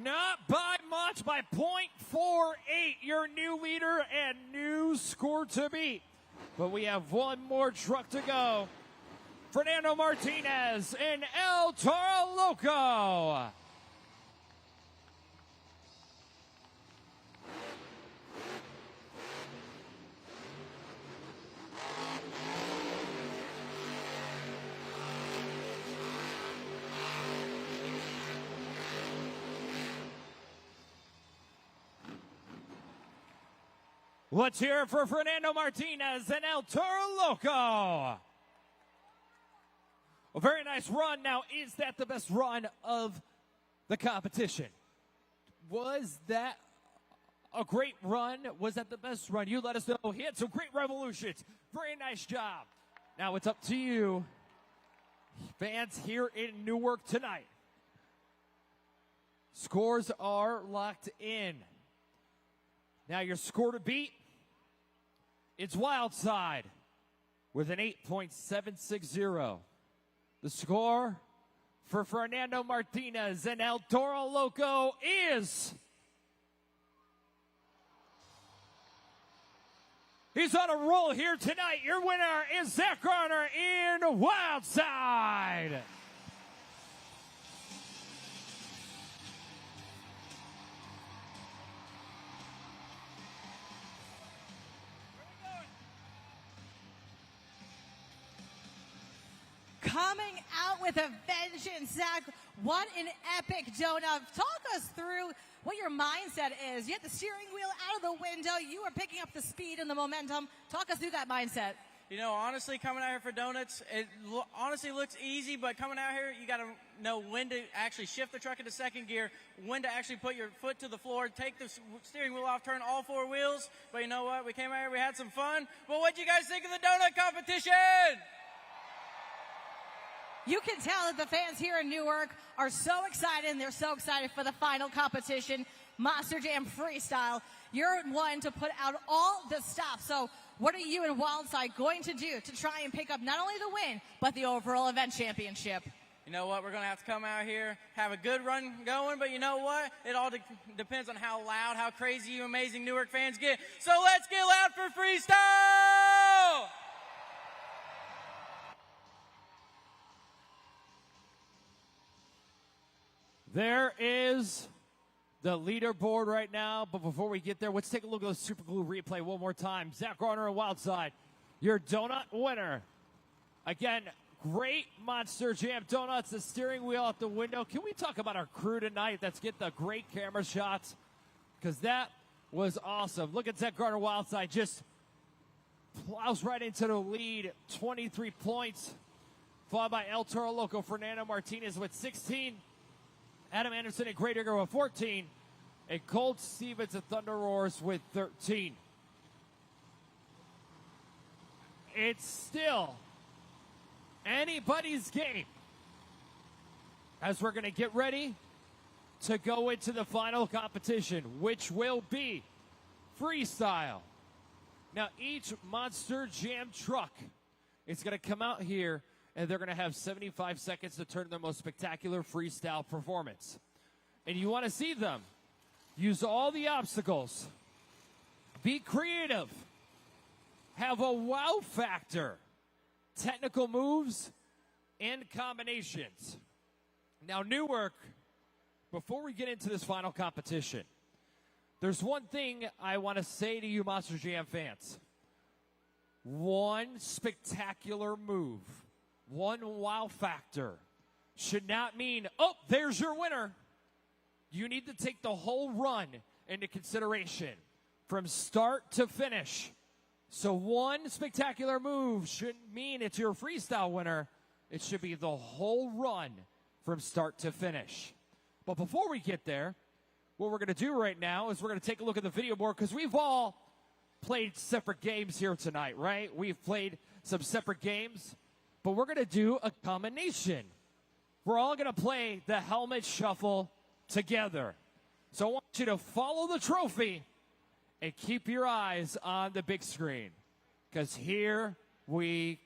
not by much, by 0.48. Your new leader and new score to beat. But we have one more truck to go. Fernando Martinez and El Toro Loco. Let's hear it for Fernando Martinez and El Toro Loco. A very nice run. Now, is that the best run of the competition? Was that a great run? Was that the best run? You let us know. He had some great revolutions. Very nice job. Now it's up to you, fans here in Newark tonight. Scores are locked in. Now your score to beat, it's Wild Side with an 8.760. The score for Fernando Martinez and El Toro Loco is... He's on a roll here tonight. Your winner is Zach Garner in Wild Side. Coming out with a vengeance, Zach. What an epic donut. Talk us through what your mindset is. You had the steering wheel out of the window. You were picking up the speed and the momentum. Talk us through that mindset. You know, honestly, coming out here for donuts, it honestly looks easy, but coming out here, you got to know when to actually shift the truck into second gear, when to actually put your foot to the floor, take the steering wheel off, turn all four wheels. But you know what? We came out here, we had some fun. But what do you guys think of the donut competition? You can tell that the fans here in Newark are so excited, and they're so excited for the final competition, Monster Jam Freestyle. You're one to put out all the stops. So what are you and Wildside going to do to try and pick up not only the win, but the overall event championship? You know what? We're going to have to come out here, have a good run going, but you know what? It all depends on how loud, how crazy you amazing Newark fans get. So let's get loud for Freestyle! There is the leaderboard right now, but before we get there, let's take a look at the Super Glue replay one more time. Zach Garner and Wildside, your donut winner. Again, great Monster Jam donuts, the steering wheel out the window. Can we talk about our crew tonight? Let's get the great camera shots, because that was awesome. Look at Zach Garner, Wildside, just plows right into the lead, 23 points, followed by El Toro Loco, Fernando Martinez with 16. Adam Anderson and Great Digger with 14. And Colt Stevens and Thunder Roars with 13. It's still anybody's game as we're going to get ready to go into the final competition, which will be freestyle. Now, each Monster Jam truck is going to come out here, and they're going to have 75 seconds to turn their most spectacular freestyle performance. And you want to see them use all the obstacles, be creative, have a wow factor, technical moves, and There's one thing I want to say to you Monster Jam fans. One spectacular move, one wow factor should not mean, oh, there's your winner. You need to take the whole run into consideration from start to finish. So one spectacular move shouldn't mean it's your freestyle winner. It should be the whole run from start to finish. But before we get there, what we're going to do right now is we're going to take a look at the video board because we've all played separate games here tonight, right? We've played some separate games, but we're going to do a combination. We're all going to play the helmet shuffle together. So I want you to follow the trophy and keep your eyes on the big screen because here we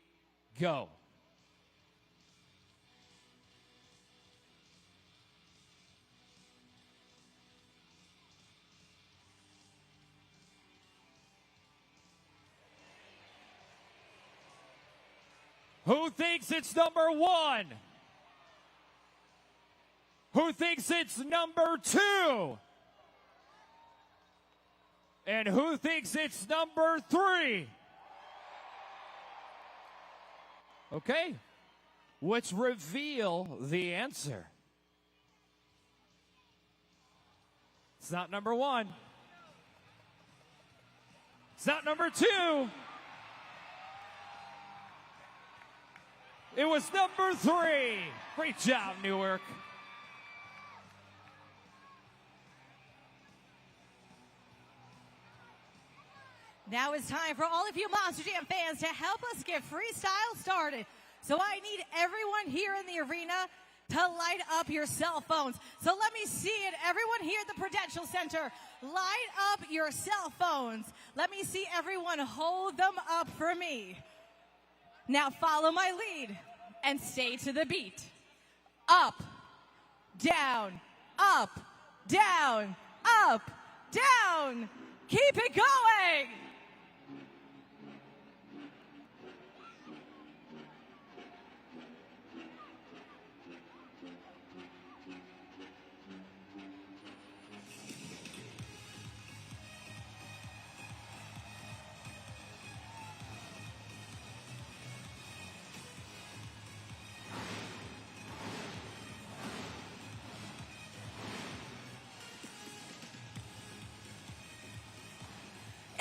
go. Who thinks it's number 1? Who thinks it's number 2? And who thinks it's number 3? Okay, let's reveal the answer. It's not number 1. It's not number 2. It was number 3. Great job, Newark. Now it's time for all of you Monster Jam fans to help us get freestyle started. So I need everyone here in the arena to light up your cell phones. So let me see it. Everyone here at the Prudential Center, light up your cell phones. Let me see everyone hold them up for me. Now follow my lead and stay to the beat. Up, down, up, down, up, down. Keep it going.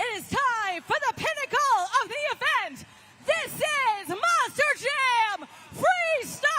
It is time for the pinnacle of the event. This is Monster Jam Freestyle!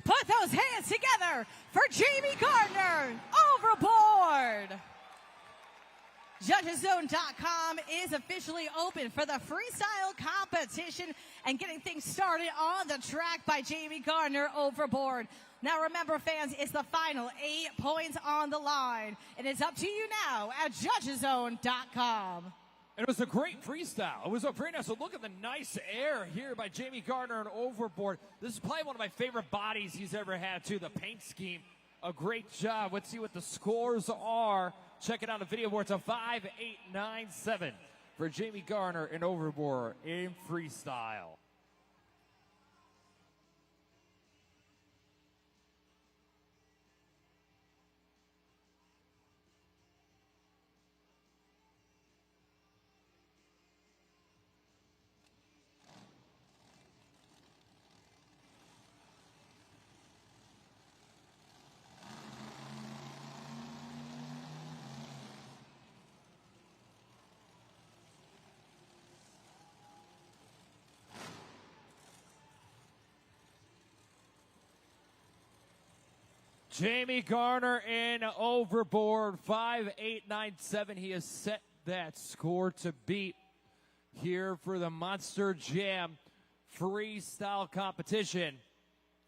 Put those hands together for Jamie Gardner, Overboard. JudgesZone.com is officially open for the freestyle competition and getting things started on the track by Jamie Gardner, Overboard. Now remember, fans, it's the final 8 points on the line, and it's up to you now at JudgesZone.com. It was a great freestyle. It was a very nice. So look at the nice air here by Jamie Gardner and Overboard. This is probably one of my favorite bodies he's ever had, too. The paint scheme, a great job. Let's see what the scores are. Check it out on the video board. It's a 5, 8, 9, 7 for Jamie Gardner and Overboard in freestyle. Jamie Garner in Overboard, 5, 8, 9, 7. He has set that score to beat here for the Monster Jam freestyle competition.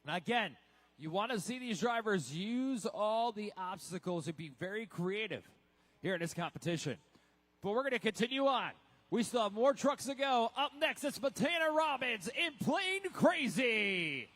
And again, you want to see these drivers use all the obstacles and be very creative here in this competition. But we're going to continue on. We still have more trucks to go. Up next, it's Matana Robbins in Plain Crazy.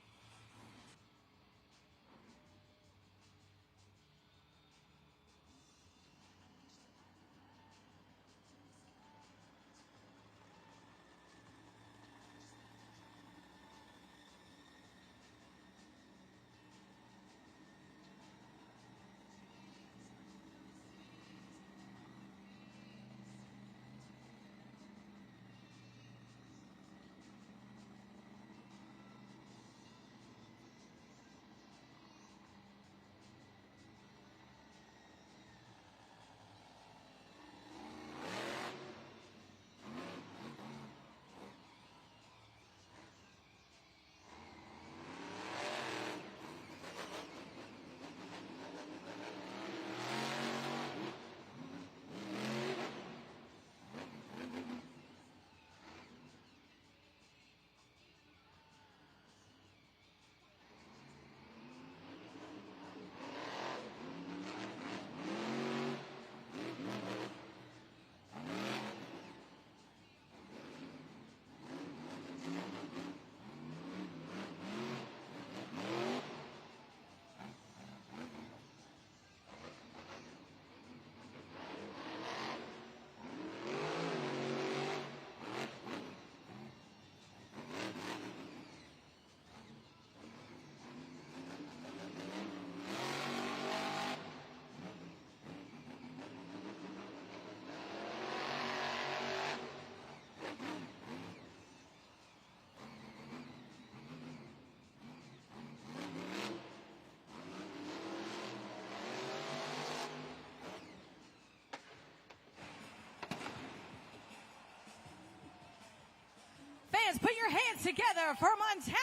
Fans, put your hands together for Montana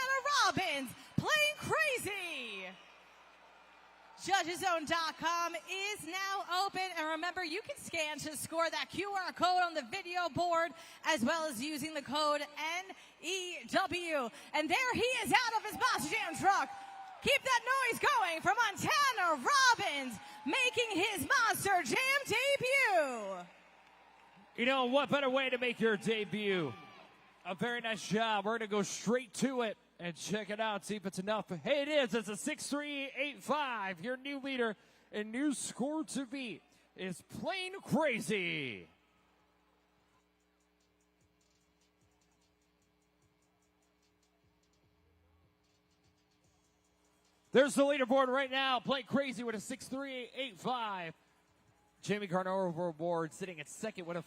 Robbins, Plain Crazy. JudgesZone.com is now open, and remember, you can scan to score that QR code on the video board, as well as using the code NEW. And there he is out of his Monster Jam truck. Keep that noise going for Montana Robbins, making his Monster Jam debut. You know, what better way to make your debut? A very nice job. We're going to go straight to it and check it out, see if it's enough. Hey, it is. It's a 6-3-8-5. Your new leader and new score to beat is Plain Crazy. There's the leaderboard right now. Plain Crazy with a 6-3-8-5. Jamie Garner Overboard sitting at second with a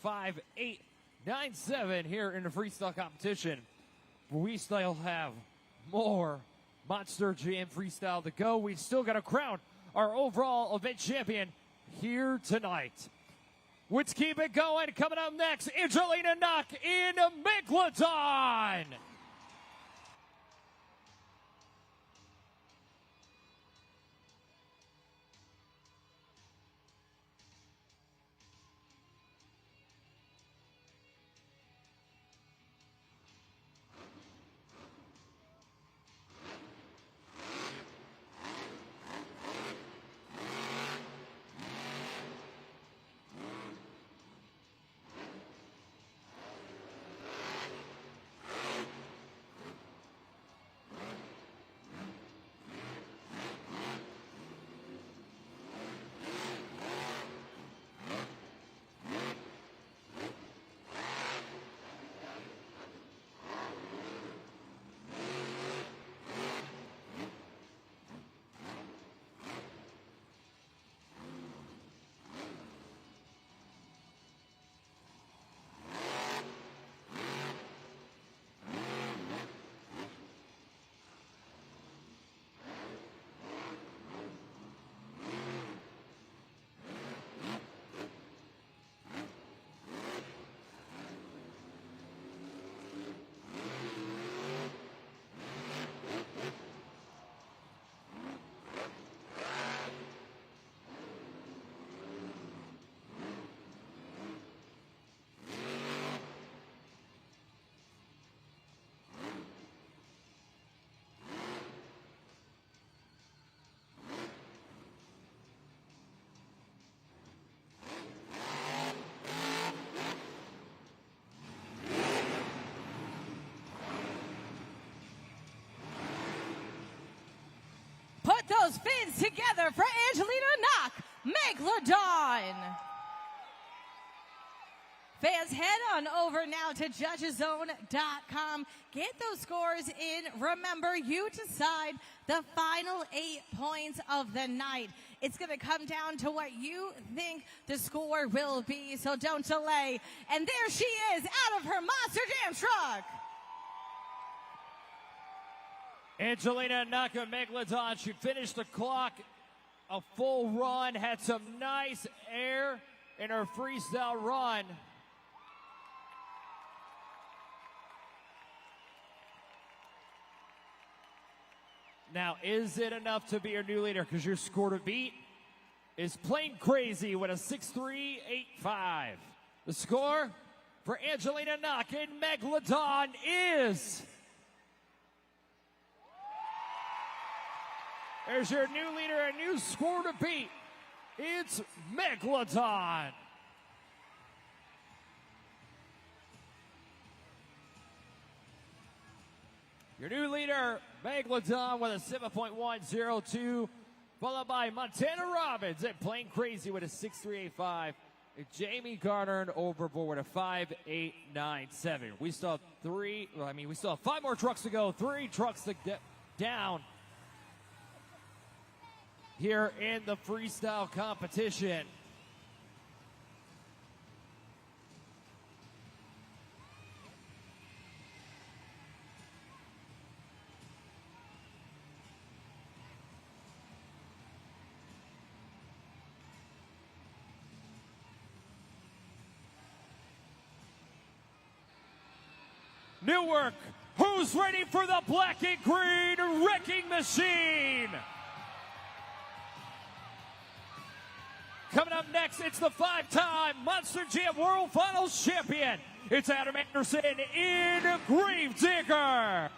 5-8-9-7 here in the freestyle competition. We still have more Monster Jam freestyle to go. We've still got to crown our overall event champion here tonight. Let's keep it going. Coming up next, Angelina Knock in Megalodon. those fins together for Angelina Knock, Megalodon. Fans, head on over now to judgeszone.com. Get those scores in. Remember, you decide the final 8 points of the night. It's going to come down to what you think the score will be, so don't delay. And there she is, out of her Monster Jam truck. Angelina Naka Megalodon, she finished the clock a full run, had some nice air in her freestyle run. Now, is it enough to be your new leader? Because your score to beat is Plain Crazy with a 6.385. The score for Angelina Knock and Megalodon is... There's your new leader, a new score to beat. It's Megalodon. Your new leader, Megalodon, with a 7.102, followed by Montana Robbins at Plain Crazy with a 6.385. And Jamie Garner and Overboard with a 5.897. We still have we still have 5 more trucks to go, 3 trucks to get down here in the freestyle competition. Newark, who's ready for the black and green wrecking machine? Coming up next, it's the 5-time Monster Jam World Finals champion. It's Adam Anderson in Gravedigger.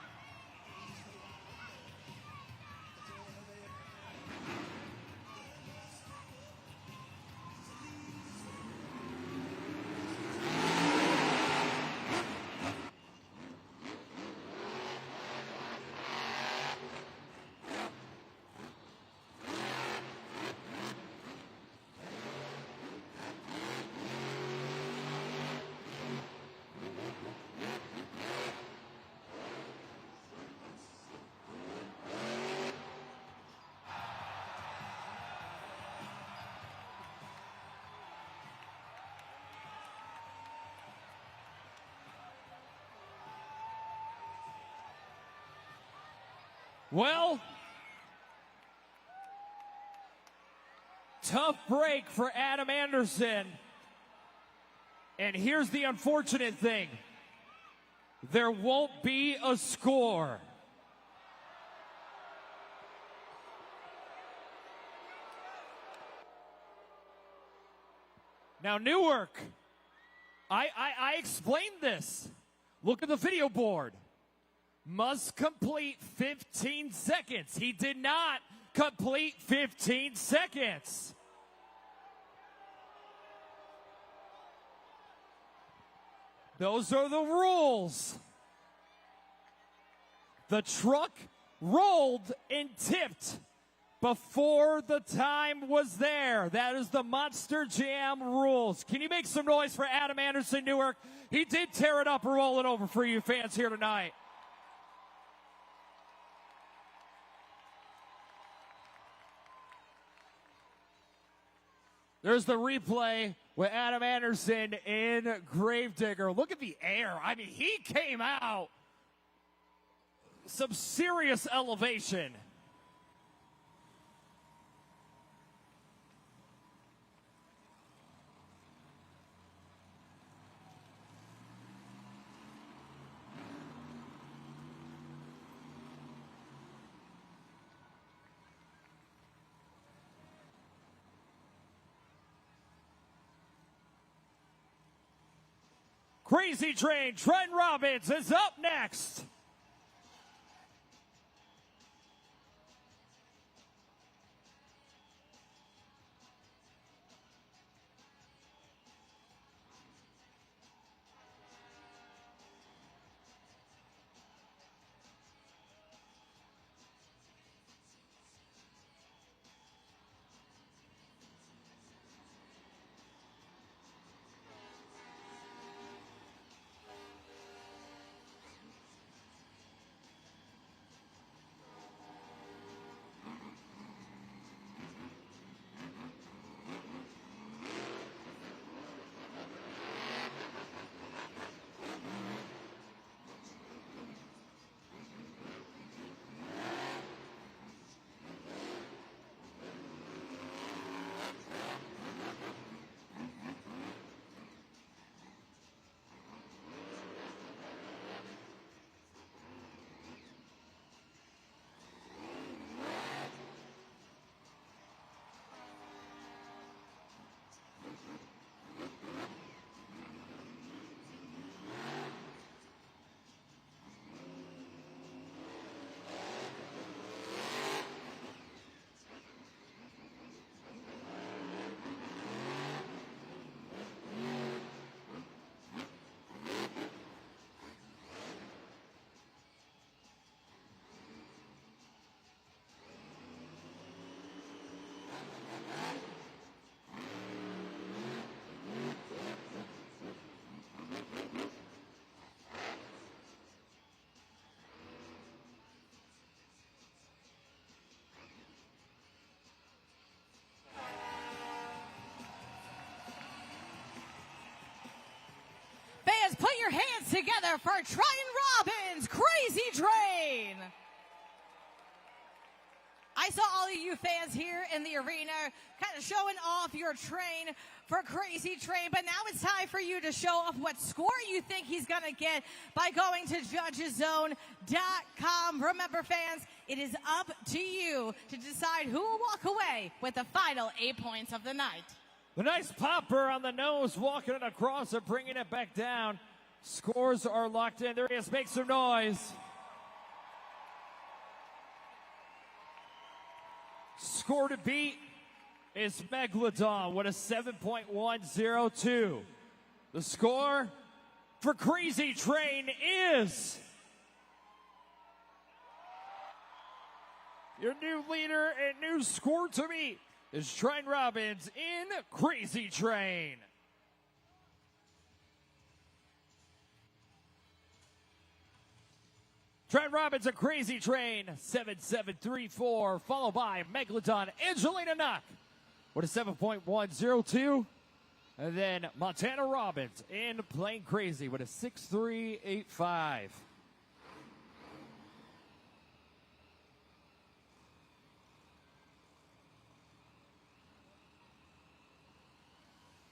Well, tough break for Adam Anderson. And here's the unfortunate thing. There won't be a score. Now, Newark, I explained this. Look at the video board. Must complete 15 seconds. He did not complete 15 seconds. Those are the rules. The truck rolled and tipped before the time was there. That is the Monster Jam rules. Can you make some noise for Adam Anderson, Newark? He did tear it up and roll it over for you fans here tonight. There's the replay with Adam Anderson in Gravedigger. Look at the air. I mean, he came out some serious elevation. Crazy Train, Trent Robbins is up next. together for Tryon Robbins' Crazy Train. I saw all of you fans here in the arena kind of showing off your train for Crazy Train, but now it's time for you to show off what score you think he's going to get by going to judgeszone.com. Remember, fans, it is up to you to decide who will walk away with the final 8 points of the night. The nice popper on the nose, walking it across and bringing it back down. Scores are locked in. There he is. Make some noise. Score to beat is Megalodon with a 7.102. The score for Crazy Train is your new leader and new score to beat is Tryon Robbins in Crazy Train. Tryon Robbins, a Crazy Train, 7734, followed by Megalodon, Angelina Knock with a 7.102. And then Montana Robbins in Plain Crazy with a 6385.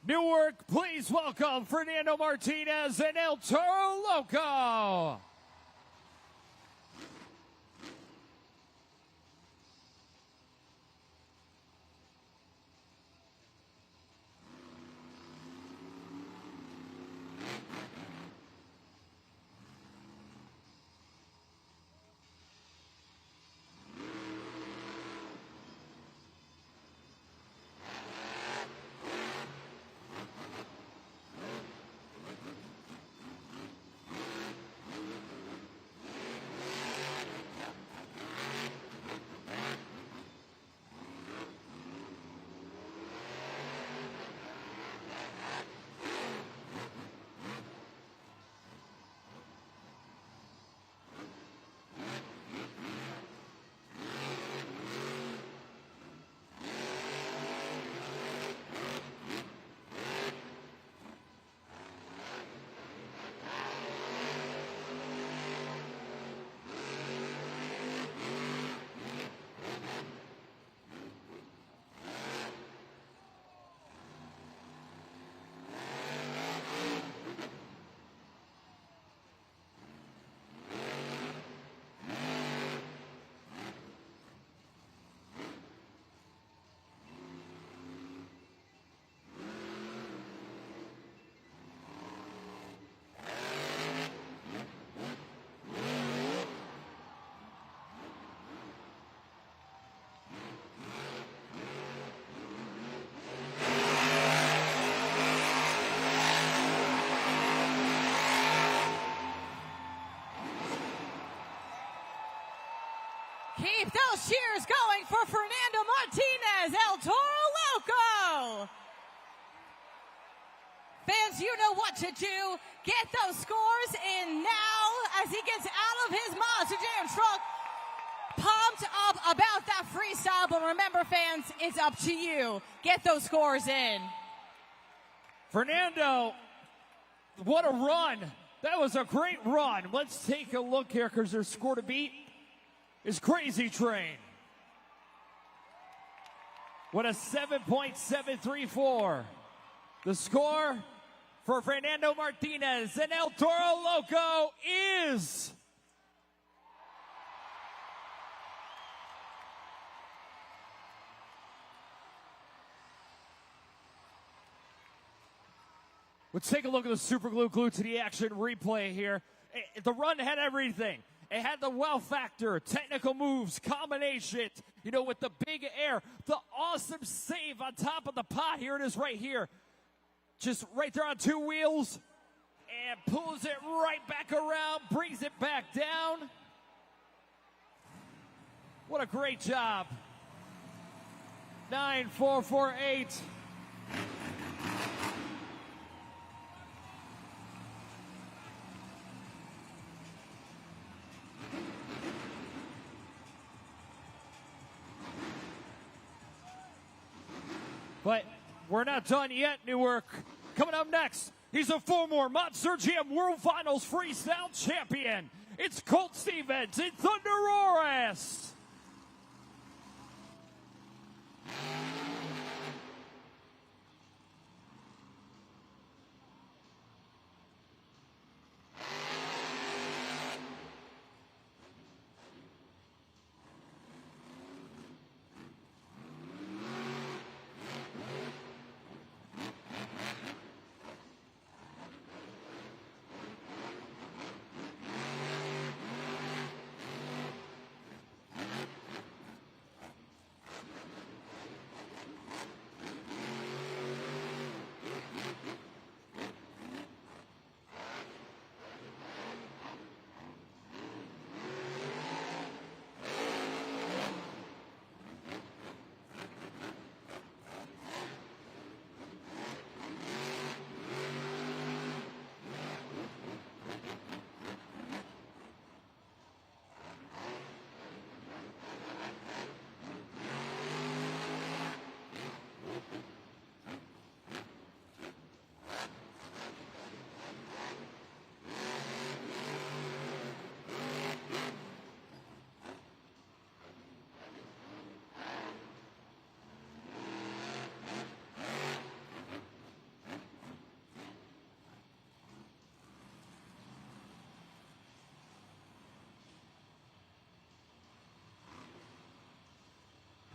Newark, please welcome Fernando Martinez and El Toro Loco. Keep those cheers going for Fernando Martinez, El Toro Loco. Fans, you know what to do. Get those scores in now as he gets out of his Monster Jam truck. Pumped up about that freestyle, but remember, fans, it's up to you. Get those scores in. Fernando, what a run. That was a great run. Let's take a look here because their score to beat is Crazy Train. What a 7.734. The score for Fernando Martinez and El Toro Loco is let's take a look at the super glue to the action replay here. The run had everything. It had the wow factor, technical moves, combination, with the big air, the awesome save on top of the pot. Here it is right here. Just right there on two wheels and pulls it right back around, brings it back down. What a great job. 9.448. But we're not done yet, Newark. Coming up next He's a former Monster Jam World Finals Freestyle champion. It's Colt Stevens and Thunderoris.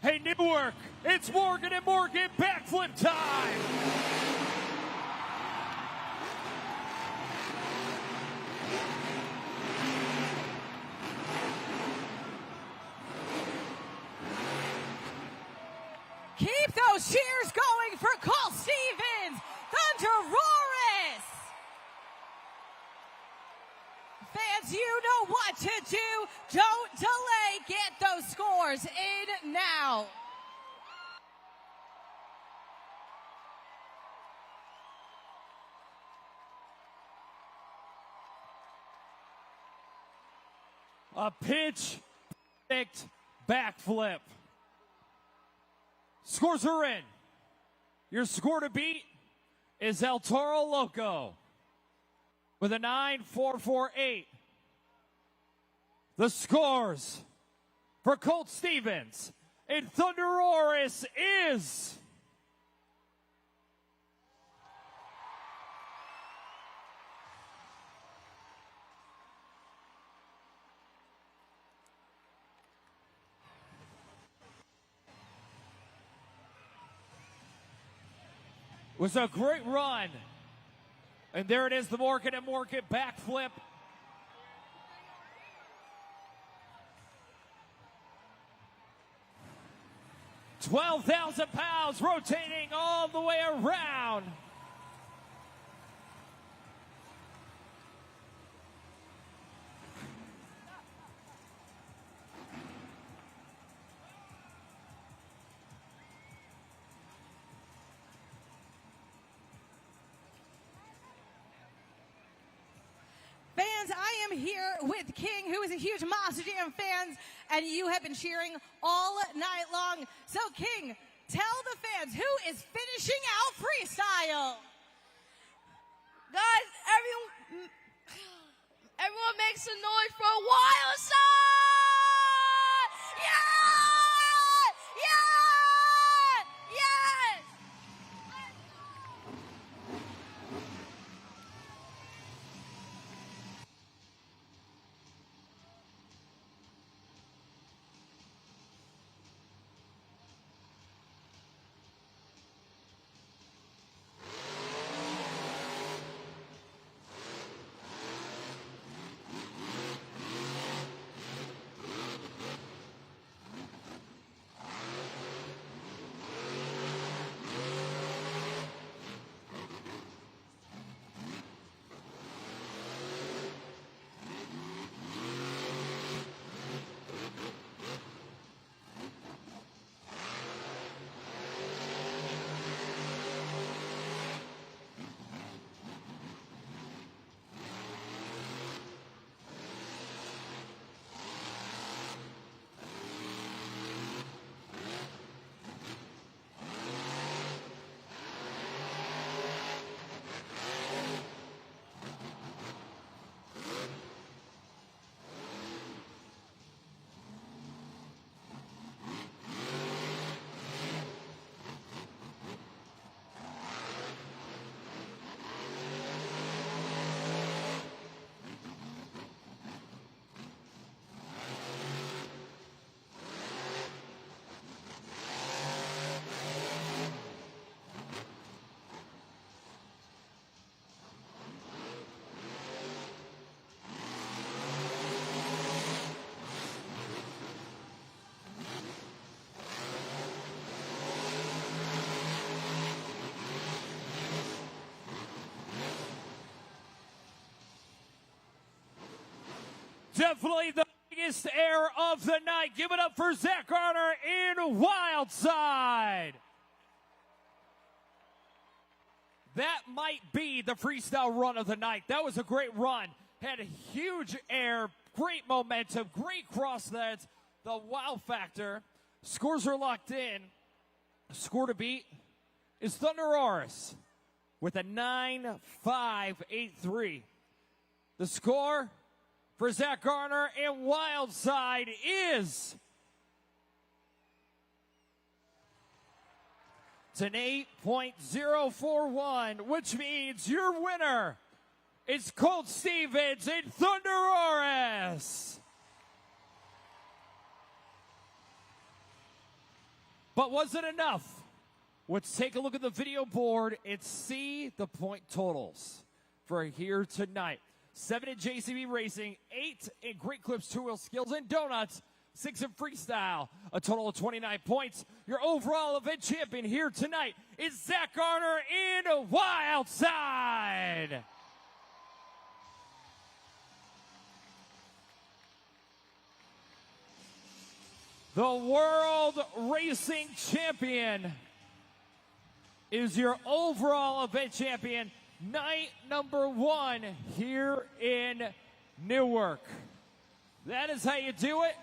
Hey, Newark, it's Morgan and Morgan backflip time. Keep those cheers going for Colt Stevens, Thunderoris. Fans, you know what to do. Don't delay. Get those scores in now. A pitch perfect backflip. Scores are in. Your score to beat is El Toro Loco with a 9.448. The scores for Colt Stevens and Thunderoris is was a great run. And there it is, the Morgan and Morgan backflip. £12,000 rotating all the way around. Fans, I am here with King, who is a huge Monster Jam fan, and you have been cheering all night long. So, King, tell the fans who is finishing out Freestyle. Guys, everyone make some noise for a wild side! Yeah! Yeah! Yes! definitely the biggest air of the night. Give it up for Zach Garner in Wild Side. That might be the freestyle run of the night. That was a great run. Had a huge air, great momentum, great cross nets. The wow factor. Scores are locked in. Score to beat is Thunder Oris with a 9.583. The score for Zach Garner and Wild Side is it's an 8.041, which means your winner is Colt Stevens and Thunder Oris. But was it enough? Let's take a look at the video board and see the point totals for here tonight. 7 in JCB Racing, 8 in Great Clips, 2-wheel skills and donuts, 6 in freestyle, a total of 29 points. Your overall event champion here tonight is Zach Garner in Wild Side. The World Racing Champion is your overall event champion, night number 1 here in Newark. That is how you do it.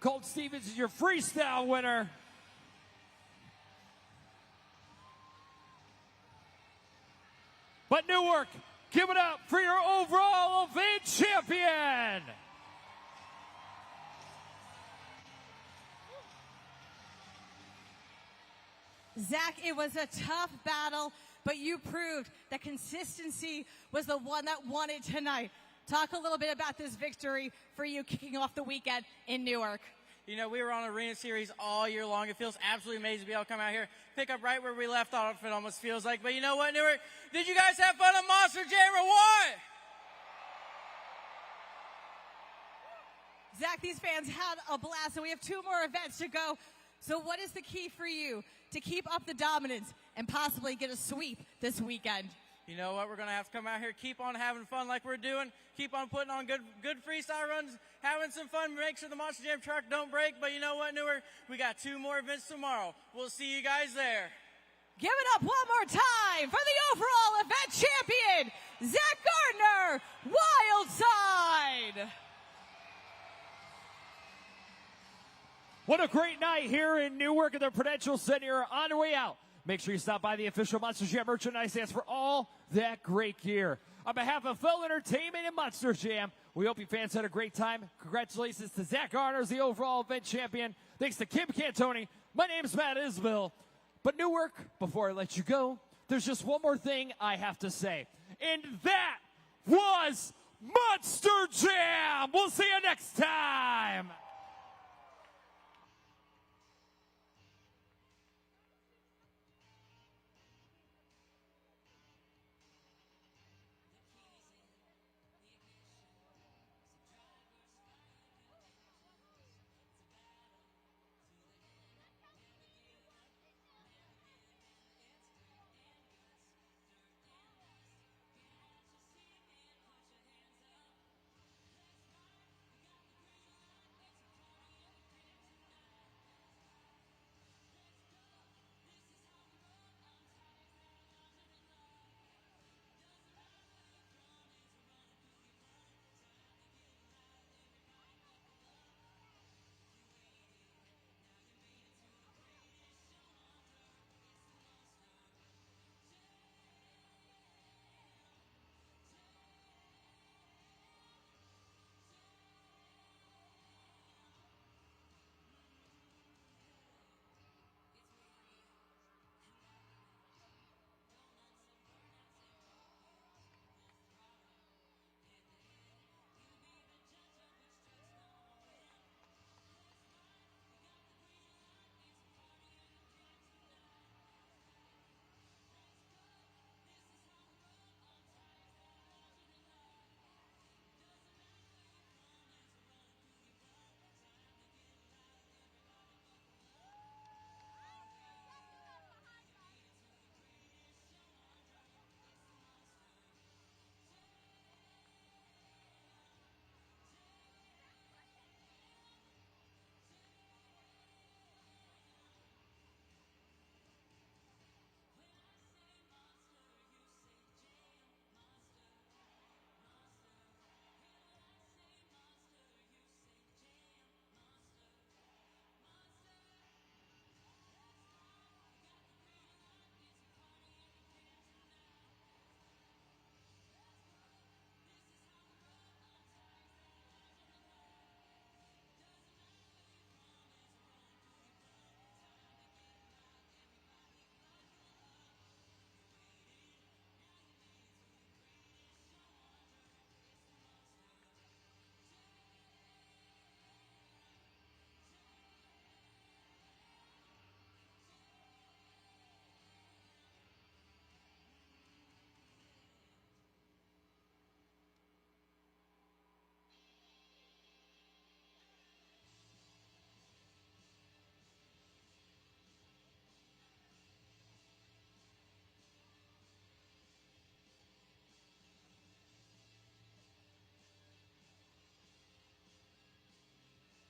Colt Stevens is your freestyle winner. But Newark, give it up for your overall event champion. Zach, it was a tough battle, but you proved that consistency was the one that won it tonight. Talk a little bit about this victory for you kicking off the weekend in Newark. You know, we were on Arena Series all year long. It feels absolutely amazing to be able to come out here, pick up right where we left off, it almost feels like. But you know what, Newark? Did you guys have fun at Monster Jam or what? Zach, these fans had a blast, and we have 2 more events to go. So what is the key for you to keep up the dominance and possibly get a sweep this weekend? You know what? We're going to have to come out here, keep on having fun like we're doing, keep on putting on good freestyle runs, having some fun, make sure the Monster Jam truck don't break. But you know what, Newark? We got 2 more events tomorrow. We'll see you guys there. Give it up one more time for the overall event champion, Zach Gardner, Wild Side. What a great night here in Newark at the Prudential Center. On your way out, make sure you stop by the official Monster Jam merchandise stands for all that great gear. On behalf of Fell Entertainment and Monster Jam, we hope you fans had a great time. Congratulations to Zach Garner as the overall event champion. Thanks to Kim Cantoni. My name is Matt Isbell. But Newark, before I let you go, there's just one more thing I have to say. And that was Monster Jam. We'll see you next time.